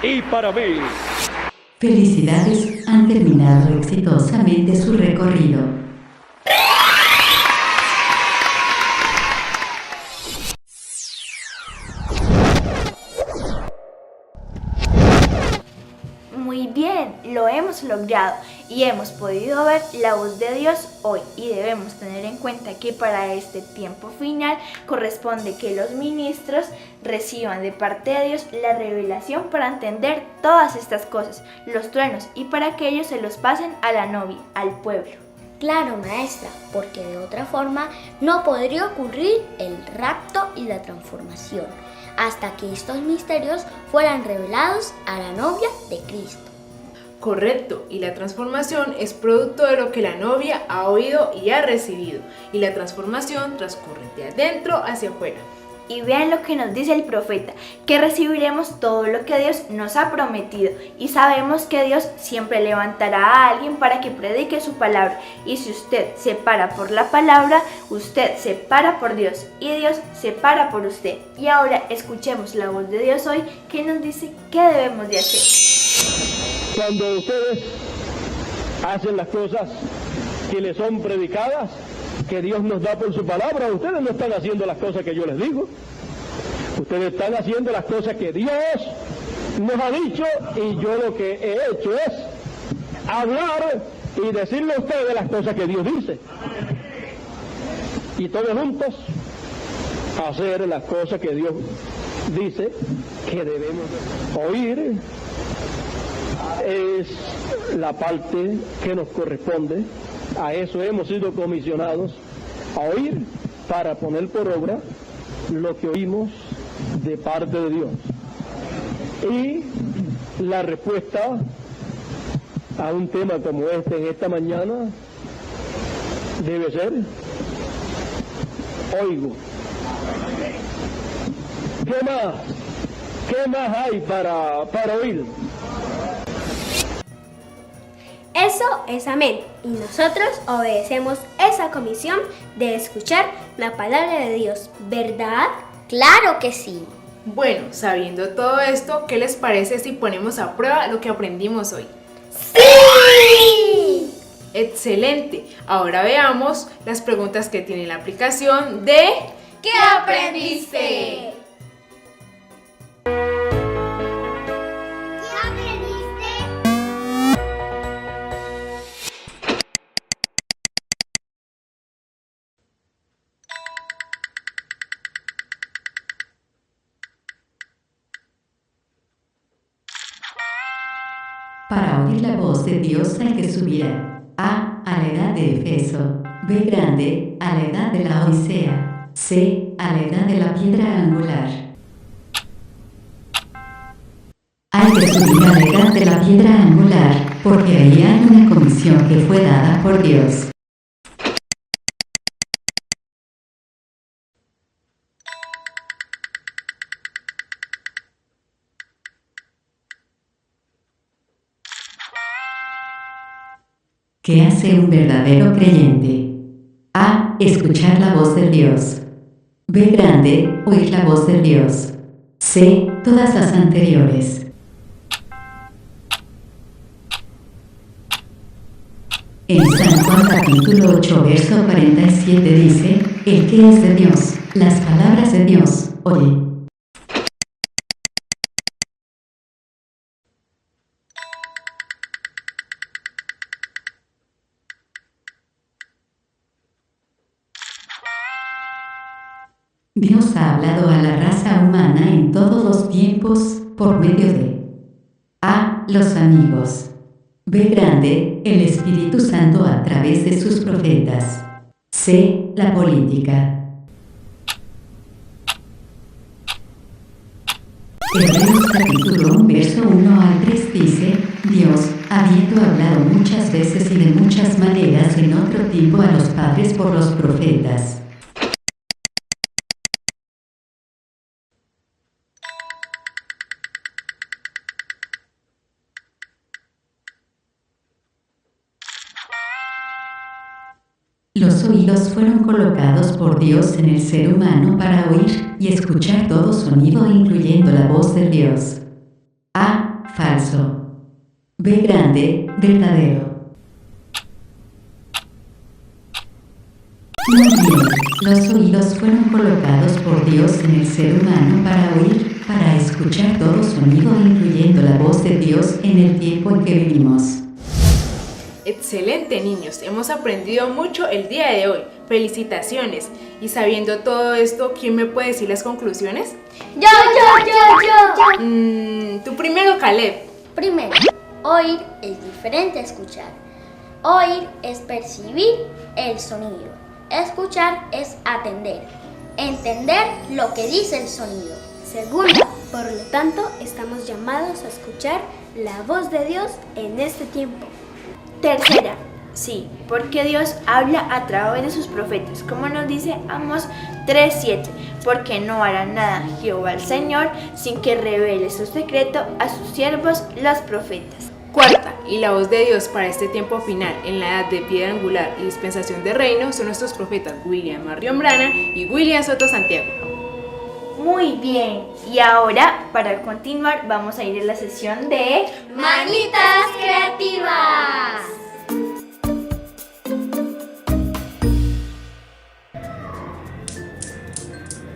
y para mí. Felicidades, han terminado exitosamente su recorrido. Muy bien, lo hemos logrado y hemos podido ver la voz de Dios hoy, y debemos tener en cuenta que para este tiempo final corresponde que los ministros reciban de parte de Dios la revelación para entender todas estas cosas, los truenos, y para que ellos se los pasen a la novia, al pueblo. Claro, maestra, porque de otra forma no podría ocurrir el rapto y la transformación, hasta que estos misterios fueran revelados a la novia de Cristo. Correcto, y la transformación es producto de lo que la novia ha oído y ha recibido, y la transformación transcurre de adentro hacia afuera. Y vean lo que nos dice el profeta, que recibiremos todo lo que Dios nos ha prometido, y sabemos que Dios siempre levantará a alguien para que predique su palabra, y si usted se para por la palabra, usted se para por Dios, y Dios se para por usted. Y ahora escuchemos la voz de Dios hoy, que nos dice qué debemos de hacer. Cuando ustedes hacen las cosas que les son predicadas, que Dios nos da por su palabra, ustedes no están haciendo las cosas que yo les digo. Ustedes están haciendo las cosas que Dios nos ha dicho, y yo lo que he hecho es hablar y decirle a ustedes las cosas que Dios dice. Y todos juntos hacer las cosas que Dios dice que debemos oír. Es la parte que nos corresponde. A eso hemos sido comisionados, a oír para poner por obra lo que oímos de parte de Dios. Y la respuesta a un tema como este en esta mañana debe ser: oigo. ¿Qué más hay para oír? Eso es amén, y nosotros obedecemos esa comisión de escuchar la palabra de Dios, ¿verdad? ¡Claro que sí! Bueno, sabiendo todo esto, ¿qué les parece si ponemos a prueba lo que aprendimos hoy? ¡Sí! ¡Excelente! Ahora veamos las preguntas que tiene la aplicación de ¿Qué aprendiste? Para oír la voz de Dios hay que subir a la edad de Efeso, B grande, a la edad de la Odisea, C, a la edad de la piedra angular. Hay que subir a la edad de la piedra angular, porque ahí hay una comisión que fue dada por Dios. ¿Qué hace un verdadero creyente? A. Escuchar la voz de Dios. B. Grande, oír la voz de Dios. C. Todas las anteriores. En San Juan capítulo 8, verso 47 dice, el que es de Dios, las palabras de Dios, oye. Dios ha hablado a la raza humana en todos los tiempos por medio de A. Los amigos. B. Grande, el Espíritu Santo a través de sus profetas. C. La política. Hebreos capítulo 1, verso 1 al 3 dice, Dios, habiendo hablado muchas veces y de muchas maneras en otro tiempo a los padres por los profetas. Los oídos fueron colocados por Dios en el ser humano para oír y escuchar todo sonido, incluyendo la voz de Dios. A. Falso. B. Grande, verdadero. Muy bien, los oídos fueron colocados por Dios en el ser humano para oír, para escuchar todo sonido, incluyendo la voz de Dios en el tiempo en que vivimos. Excelente, niños, hemos aprendido mucho el día de hoy. Felicitaciones. Y sabiendo todo esto, ¿quién me puede decir las conclusiones? Yo. Tú primero, Caleb. Primero, oír es diferente a escuchar. Oír es percibir el sonido. Escuchar es atender. Entender lo que dice el sonido. Segunda, por lo tanto, estamos llamados a escuchar la voz de Dios en este tiempo. Tercera, sí, porque Dios habla a través de sus profetas, como nos dice Amós 3:7, porque no hará nada Jehová el Señor sin que revele su secreto a sus siervos los profetas. Cuarta, y la voz de Dios para este tiempo final, en la edad de piedra angular y dispensación de reino, son nuestros profetas William Marion Branham y William Soto Santiago. Muy bien, y ahora, para continuar, vamos a ir a la sesión de Manitas Creativas.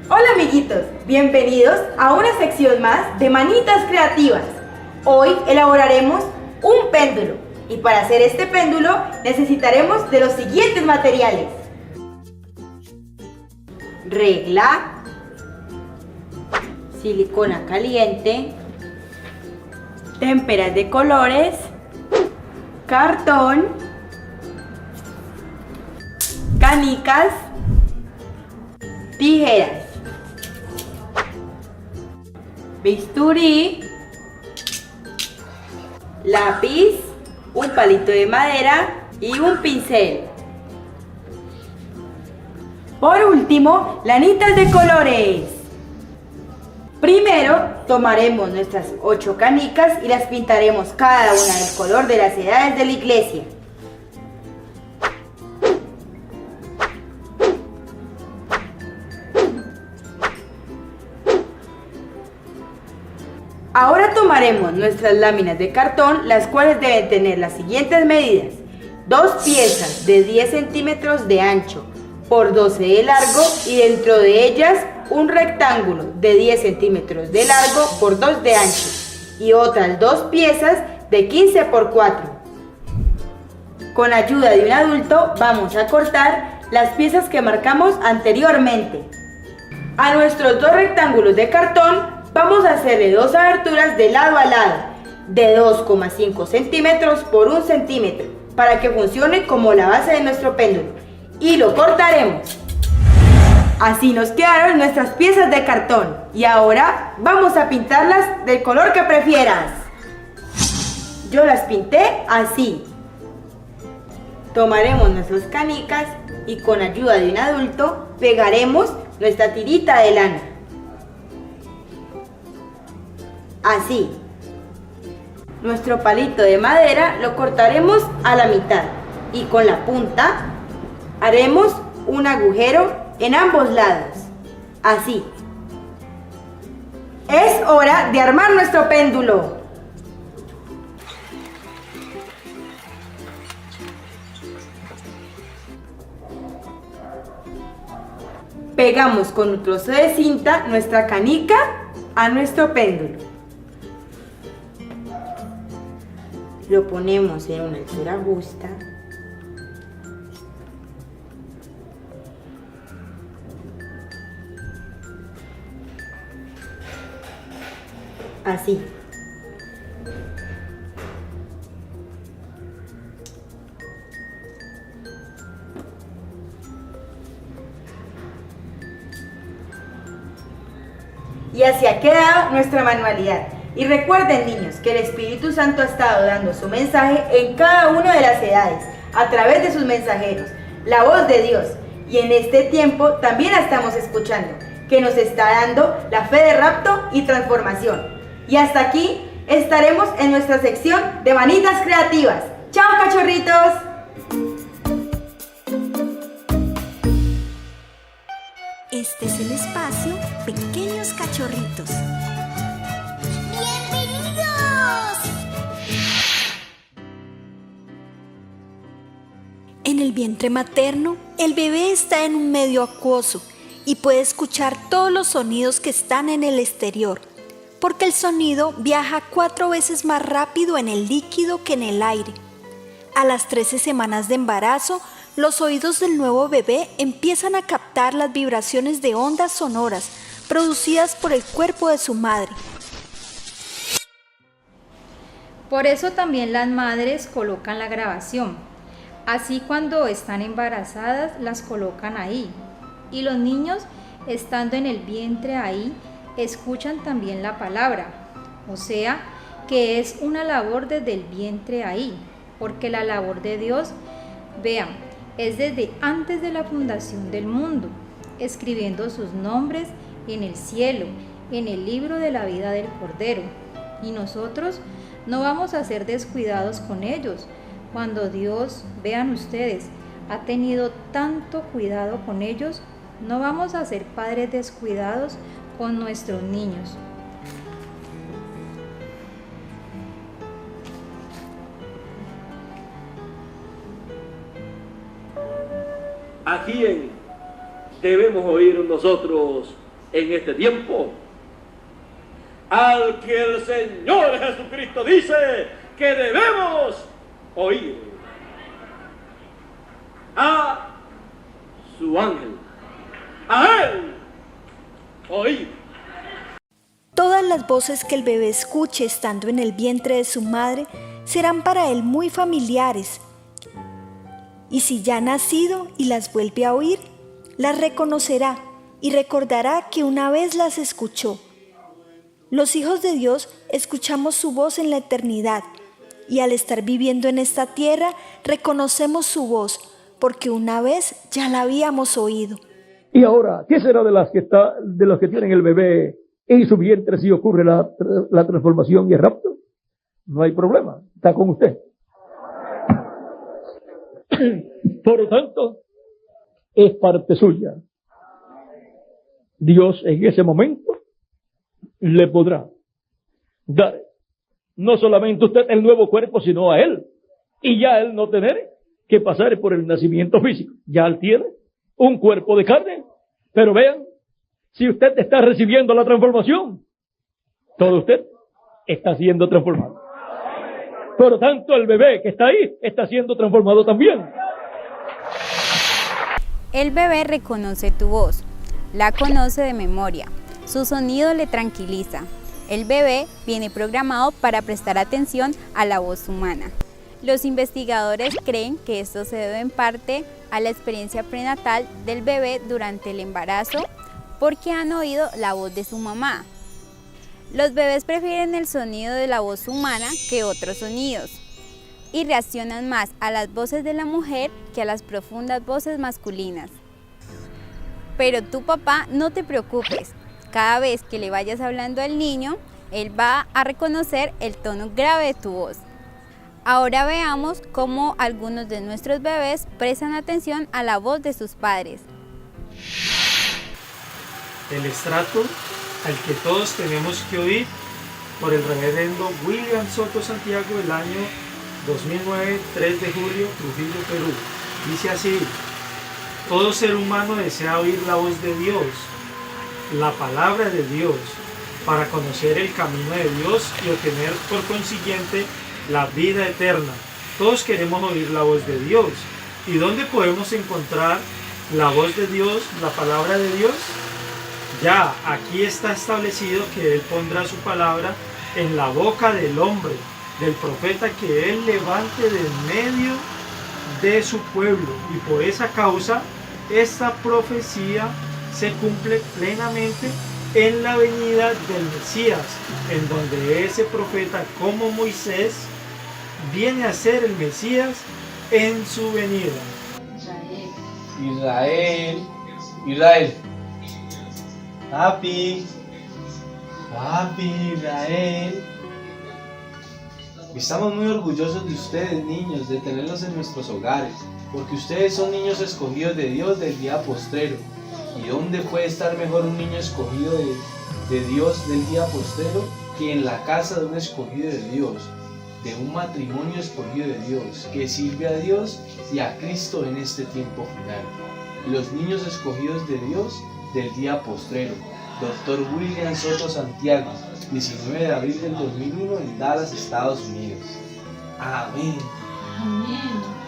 Hola amiguitos, bienvenidos a una sección más de Manitas Creativas. Hoy elaboraremos un péndulo y para hacer este péndulo necesitaremos de los siguientes materiales: regla, silicona caliente, témperas de colores, cartón, canicas, tijeras, bisturí, lápiz, un palito de madera y un pincel. Por último, lanitas de colores. Primero, tomaremos nuestras 8 canicas y las pintaremos cada una del color de las edades de la iglesia. Ahora tomaremos nuestras láminas de cartón, las cuales deben tener las siguientes medidas: 2 piezas de 10 centímetros de ancho por 12 de largo y dentro de ellas un rectángulo de 10 centímetros de largo por 2 de ancho y otras 2 piezas de 15 por 4. Con ayuda de un adulto vamos a cortar las piezas que marcamos anteriormente. A nuestros 2 rectángulos de cartón vamos a hacerle 2 aberturas de lado a lado de 2,5 centímetros por 1 centímetro para que funcione como la base de nuestro péndulo y lo cortaremos. Así nos quedaron nuestras piezas de cartón y ahora vamos a pintarlas del color que prefieras. Yo las pinté así. Tomaremos nuestras canicas y con ayuda de un adulto pegaremos nuestra tirita de lana. Así. Nuestro palito de madera lo cortaremos a la mitad y con la punta haremos un agujero en ambos lados, así. Es hora de armar nuestro péndulo. Pegamos con un trozo de cinta nuestra canica a nuestro péndulo. Lo ponemos en una altura justa. Así. Y así ha quedado nuestra manualidad. Y recuerden, niños, que el Espíritu Santo ha estado dando su mensaje en cada una de las edades, a través de sus mensajeros, la voz de Dios. Y en este tiempo también la estamos escuchando, que nos está dando la fe de rapto y transformación. Y hasta aquí estaremos en nuestra sección de Manitas Creativas. ¡Chao, cachorritos! Este es el espacio Pequeños Cachorritos. ¡Bienvenidos! En el vientre materno, el bebé está en un medio acuoso y puede escuchar todos los sonidos que están en el exterior, porque el sonido viaja 4 veces más rápido en el líquido que en el aire. A las 13 semanas de embarazo, los oídos del nuevo bebé empiezan a captar las vibraciones de ondas sonoras producidas por el cuerpo de su madre. Por eso también las madres colocan la grabación. Así cuando están embarazadas las colocan ahí. Y los niños, estando en el vientre ahí, escuchan también la palabra. O sea, que es una labor desde el vientre ahí. Porque la labor de Dios, vean, es desde antes de la fundación del mundo, escribiendo sus nombres en el cielo, en el libro de la vida del Cordero. Y nosotros no vamos a ser descuidados con ellos. Cuando Dios, vean ustedes, ha tenido tanto cuidado con ellos, no vamos a ser padres descuidados con nuestros niños. ¿A quién debemos oír nosotros en este tiempo? Al que el Señor Jesucristo dice que debemos oír. A su ángel. A él oír. Todas las voces que el bebé escuche estando en el vientre de su madre serán para él muy familiares. Y si ya ha nacido y las vuelve a oír, las reconocerá y recordará que una vez las escuchó. Los hijos de Dios escuchamos su voz en la eternidad y al estar viviendo en esta tierra reconocemos su voz porque una vez ya la habíamos oído. Y ahora, ¿qué será de los que tienen el bebé en su vientre si ocurre la transformación y el rapto? No hay problema, está con usted. Por lo tanto, es parte suya. Dios en ese momento le podrá dar no solamente a usted el nuevo cuerpo, sino a él. Y ya él no tener que pasar por el nacimiento físico. Ya él tiene un cuerpo de carne. Pero vean, si usted está recibiendo la transformación, todo usted está siendo transformado. Por lo tanto, el bebé que está ahí está siendo transformado también. El bebé reconoce tu voz, la conoce de memoria, su sonido le tranquiliza. El bebé viene programado para prestar atención a la voz humana. Los investigadores creen que esto se debe en parte a la experiencia prenatal del bebé durante el embarazo porque han oído la voz de su mamá. Los bebés prefieren el sonido de la voz humana que otros sonidos y reaccionan más a las voces de la mujer que a las profundas voces masculinas. Pero tú, papá, no te preocupes. Cada vez que le vayas hablando al niño, él va a reconocer el tono grave de tu voz. Ahora veamos cómo algunos de nuestros bebés prestan atención a la voz de sus padres. El estrato al que todos tenemos que oír por el reverendo William Soto Santiago del año 2009, 3 de julio, Trujillo, Perú. Dice así: todo ser humano desea oír la voz de Dios, la palabra de Dios, para conocer el camino de Dios y obtener por consiguiente la vida eterna. Todos queremos oír la voz de Dios. ¿Y dónde podemos encontrar la voz de Dios, la palabra de Dios? Ya, aquí está establecido que Él pondrá su palabra en la boca del hombre, del profeta que Él levante de en medio de su pueblo. Y por esa causa, esta profecía se cumple plenamente en la venida del Mesías, en donde ese profeta, como Moisés, viene a ser el Mesías en su venida. Israel, Israel. Papi, Israel. Estamos muy orgullosos de ustedes, niños, de tenerlos en nuestros hogares, porque ustedes son niños escogidos de Dios del día postrero. ¿Y dónde puede estar mejor un niño escogido de Dios del día postrero que en la casa de un escogido de Dios, de un matrimonio escogido de Dios, que sirve a Dios y a Cristo en este tiempo final? Y los niños escogidos de Dios del día postrero, Dr. William Soto Santiago, 19 de abril del 2001 en Dallas, Estados Unidos. Amén. Amén.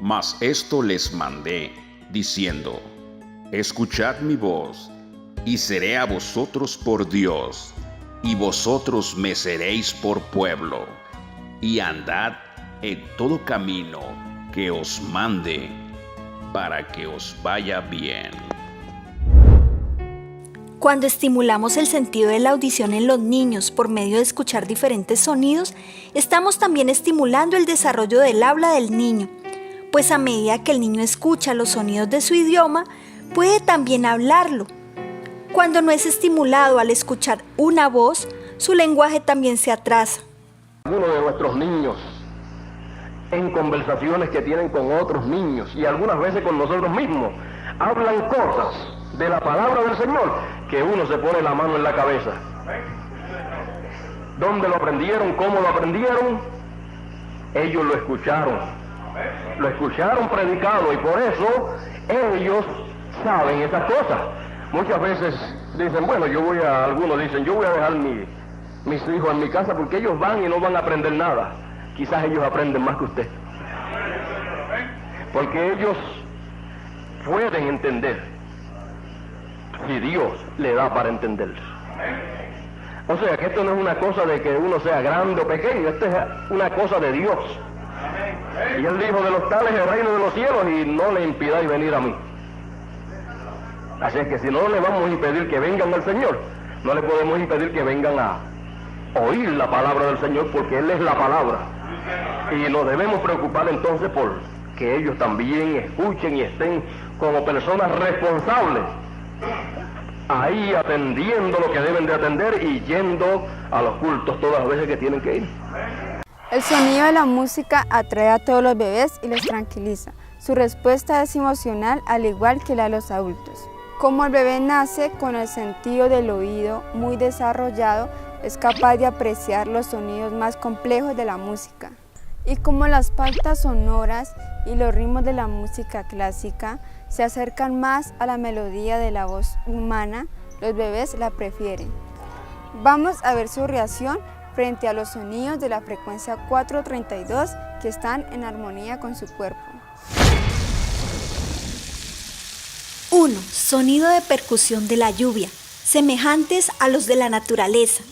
Mas esto les mandé, diciendo: escuchad mi voz, y seré a vosotros por Dios, y vosotros me seréis por pueblo, y andad en todo camino que os mande, para que os vaya bien. Cuando estimulamos el sentido de la audición en los niños por medio de escuchar diferentes sonidos, estamos también estimulando el desarrollo del habla del niño, pues a medida que el niño escucha los sonidos de su idioma, puede también hablarlo. Cuando no es estimulado al escuchar una voz, su lenguaje también se atrasa. Algunos de nuestros niños, en conversaciones que tienen con otros niños y algunas veces con nosotros mismos, hablan cosas de la palabra del Señor que uno se pone la mano en la cabeza. ¿Dónde lo aprendieron? ¿Cómo lo aprendieron? Ellos lo escucharon predicado, y por eso ellos saben esas cosas. Muchas veces dicen, bueno, algunos dicen, yo voy a dejar mis hijos en mi casa porque ellos van y no van a aprender nada. Quizás ellos aprenden más que usted, porque ellos pueden entender si Dios le da para entender. O sea que esto no es una cosa de que uno sea grande o pequeño, esto es una cosa de Dios. Y Él dijo, de los tales el reino de los cielos, y no le impidáis venir a mí. Así es que si no le vamos a impedir que vengan al Señor, no le podemos impedir que vengan a oír la palabra del Señor, porque Él es la palabra. Y nos debemos preocupar entonces por que ellos también escuchen y estén como personas responsables, ahí atendiendo lo que deben de atender y yendo a los cultos todas las veces que tienen que ir. El sonido de la música atrae a todos los bebés y los tranquiliza. Su respuesta es emocional, al igual que la de los adultos. Como el bebé nace con el sentido del oído muy desarrollado, es capaz de apreciar los sonidos más complejos de la música. Y como las pautas sonoras y los ritmos de la música clásica se acercan más a la melodía de la voz humana, los bebés la prefieren. Vamos a ver su reacción frente a los sonidos de la frecuencia 432 que están en armonía con su cuerpo. 1. Sonido de percusión de la lluvia, semejantes a los de la naturaleza.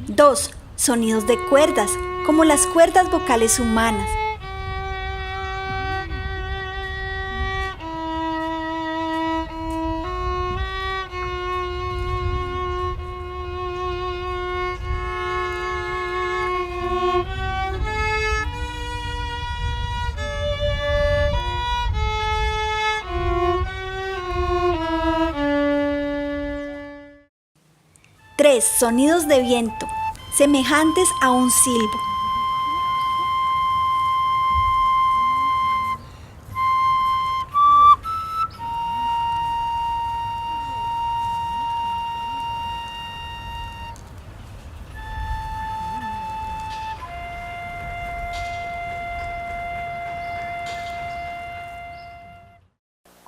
2. Sonidos de cuerdas, como las cuerdas vocales humanas. 3. es sonidos de viento, semejantes a un silbo.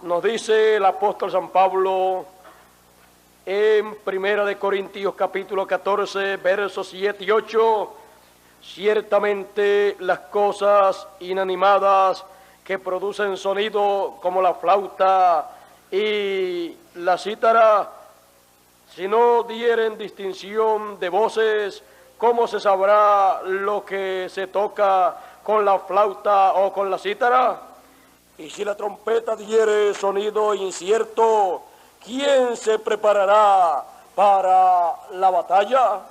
Nos dice el apóstol San Pablo en 1 Corintios capítulo 14, versos 7 y 8, ciertamente las cosas inanimadas que producen sonido como la flauta y la cítara, si no dieren distinción de voces, ¿cómo se sabrá lo que se toca con la flauta o con la cítara? Y si la trompeta diere sonido incierto, ¿quién se preparará para la batalla?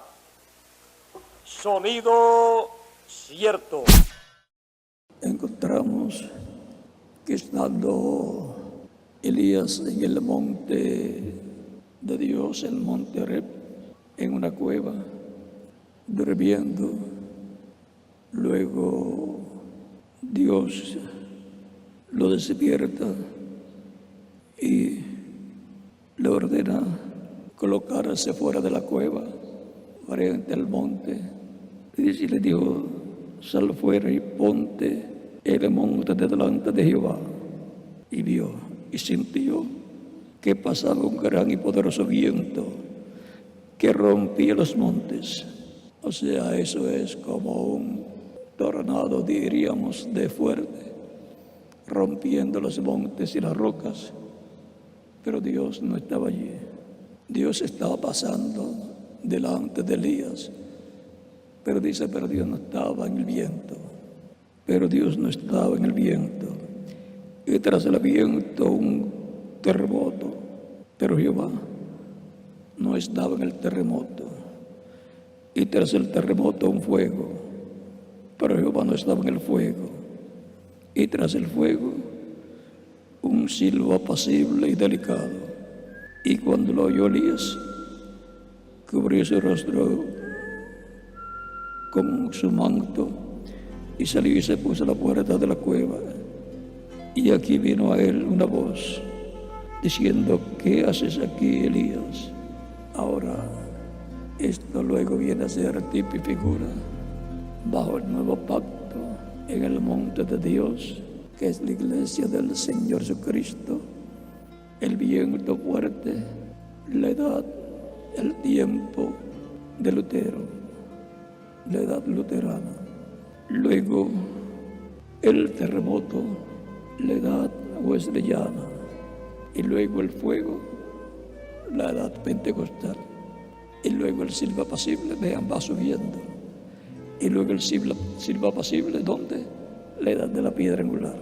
Sonido cierto. Encontramos que estando Elías en el monte de Dios, el monte Horeb, en una cueva, durmiendo, luego Dios lo despierta y le ordena colocarse fuera de la cueva, frente al monte. Y le dijo, sal fuera y ponte en el monte de delante de Jehová. Y vio y sintió que pasaba un gran y poderoso viento que rompía los montes. O sea, eso es como un tornado, diríamos, de fuerte, rompiendo los montes y las rocas. Pero Dios no estaba allí. Dios estaba pasando delante de Elías. Pero dice, pero Dios no estaba en el viento. Pero Dios no estaba en el viento. Y tras el viento un terremoto. Pero Jehová no estaba en el terremoto. Y tras el terremoto un fuego. Pero Jehová no estaba en el fuego. Y tras el fuego, un silbo apacible y delicado. Y cuando lo oyó Elías, cubrió su rostro con su manto y salió y se puso a la puerta de la cueva. Y aquí vino a él una voz diciendo, ¿qué haces aquí, Elías? Ahora, esto luego viene a ser tipo y figura bajo el nuevo pacto en el monte de Dios, que es la iglesia del Señor Jesucristo. El viento fuerte, la edad, el tiempo de Lutero, la edad luterana. Luego el terremoto, la edad wesleyana. Y luego el fuego, la edad pentecostal. Y luego el silbo apacible, vean, va subiendo. Y luego el silbo apacible, ¿dónde? La edad de la piedra angular.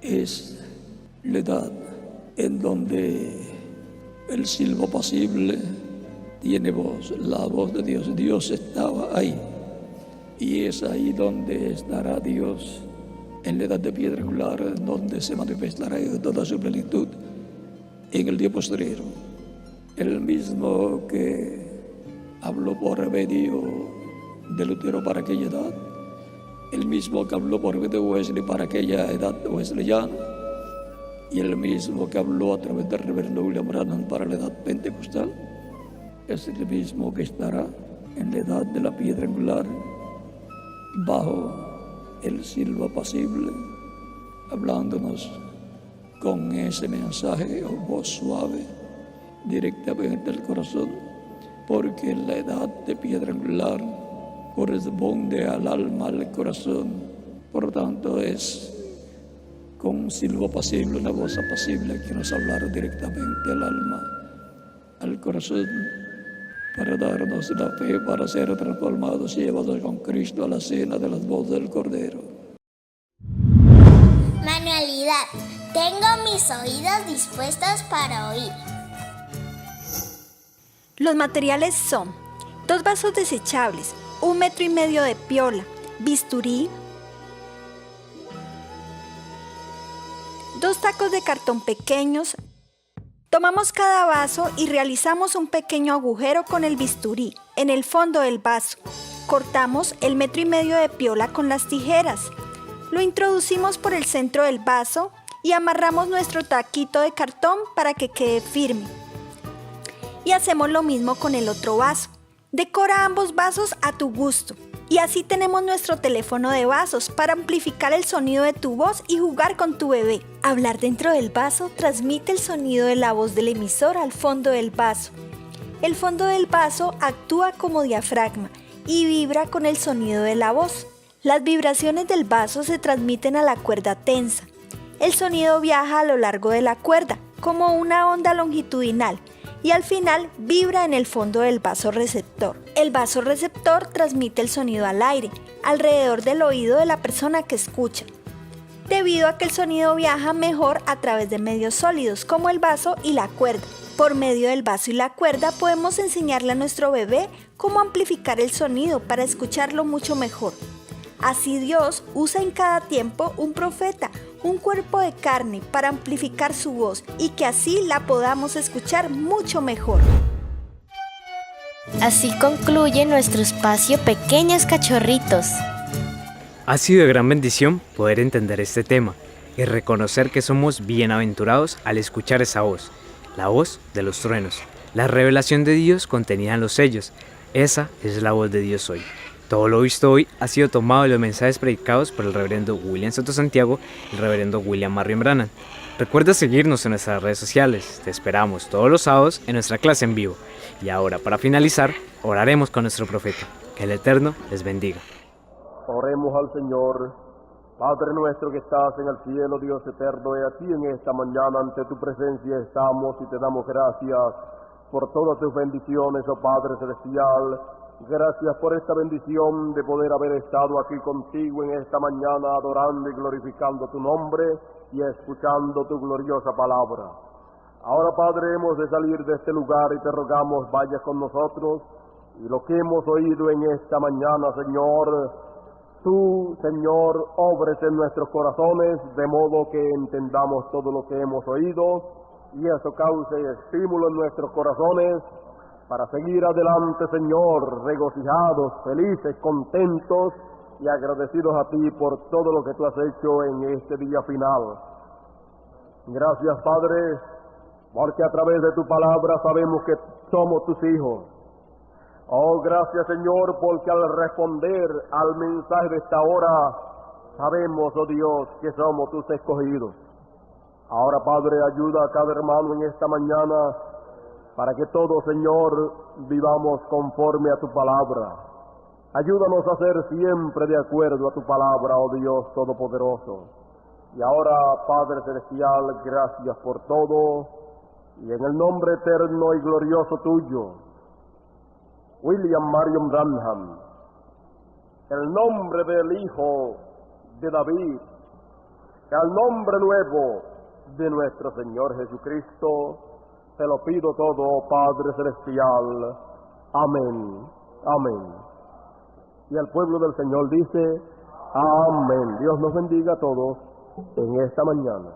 Es la edad en donde el silbo apacible tiene voz, la voz de Dios. Dios estaba ahí. Y es ahí donde estará Dios, en la edad de piedra angular, donde se manifestará en toda su plenitud en el día postrero. El mismo que habló por medio de Lutero para aquella edad, el mismo que habló por medio de Wesley para aquella edad wesleyana, y el mismo que habló a través del reverendo William Branham para la edad pentecostal, es el mismo que estará en la edad de la piedra angular, bajo el silbo apacible, hablándonos con ese mensaje o voz suave directamente al corazón, porque la edad de piedra angular corresponde al alma, al corazón. Por lo tanto, es con un silbo apacible, una voz apacible que nos hablará directamente al alma, al corazón, para darnos la fe, para ser transformados y llevados con Cristo a la cena de las bodas del Cordero. Manualidad. Tengo mis oídos dispuestos para oír. Los materiales son 2 vasos desechables, 1,5 metros de piola, bisturí, 2 tacos de cartón pequeños, Tomamos cada vaso y realizamos un pequeño agujero con el bisturí en el fondo del vaso. Cortamos el 1,5 metros de piola con las tijeras. Lo introducimos por el centro del vaso y amarramos nuestro taquito de cartón para que quede firme. Y hacemos lo mismo con el otro vaso. Decora ambos vasos a tu gusto. Y así tenemos nuestro teléfono de vasos para amplificar el sonido de tu voz y jugar con tu bebé. Hablar dentro del vaso transmite el sonido de la voz del emisor al fondo del vaso. El fondo del vaso actúa como diafragma y vibra con el sonido de la voz. Las vibraciones del vaso se transmiten a la cuerda tensa. El sonido viaja a lo largo de la cuerda como una onda longitudinal y al final vibra en el fondo del vaso receptor. El vaso receptor transmite el sonido al aire, alrededor del oído de la persona que escucha, debido a que el sonido viaja mejor a través de medios sólidos como el vaso y la cuerda. Por medio del vaso y la cuerda podemos enseñarle a nuestro bebé cómo amplificar el sonido para escucharlo mucho mejor. Así Dios usa en cada tiempo un profeta, un cuerpo de carne para amplificar su voz y que así la podamos escuchar mucho mejor. Así concluye nuestro espacio Pequeños Cachorritos. Ha sido de gran bendición poder entender este tema y reconocer que somos bienaventurados al escuchar esa voz, la voz de los truenos, la revelación de Dios contenida en los sellos. Esa es la voz de Dios hoy. Todo lo visto hoy ha sido tomado de los mensajes predicados por el reverendo William Soto Santiago y el reverendo William Marion Branham. Recuerda seguirnos en nuestras redes sociales. Te esperamos todos los sábados en nuestra clase en vivo. Y ahora, para finalizar, oraremos con nuestro profeta. Que el Eterno les bendiga. Oremos al Señor. Padre nuestro que estás en el cielo, Dios eterno, y aquí en esta mañana ante tu presencia estamos y te damos gracias por todas tus bendiciones, oh Padre Celestial. Gracias por esta bendición de poder haber estado aquí contigo en esta mañana adorando y glorificando tu nombre y escuchando tu gloriosa palabra. Ahora, Padre, hemos de salir de este lugar y te rogamos vayas con nosotros y lo que hemos oído en esta mañana, Señor, tú, Señor, obres en nuestros corazones de modo que entendamos todo lo que hemos oído y eso cause estímulo en nuestros corazones para seguir adelante, Señor, regocijados, felices, contentos y agradecidos a ti por todo lo que tú has hecho en este día final. Gracias, Padre, porque a través de tu palabra sabemos que somos tus hijos. Oh, gracias, Señor, porque al responder al mensaje de esta hora, sabemos, oh Dios, que somos tus escogidos. Ahora, Padre, ayuda a cada hermano en esta mañana para que todos, Señor, vivamos conforme a tu palabra. Ayúdanos a ser siempre de acuerdo a tu palabra, oh Dios Todopoderoso. Y ahora, Padre Celestial, gracias por todo, y en el nombre eterno y glorioso tuyo, William Marion Branham, el nombre del Hijo de David, el nombre nuevo de nuestro Señor Jesucristo, te lo pido todo, Padre Celestial. Amén. Amén. Y el pueblo del Señor dice, amén. Dios nos bendiga a todos en esta mañana.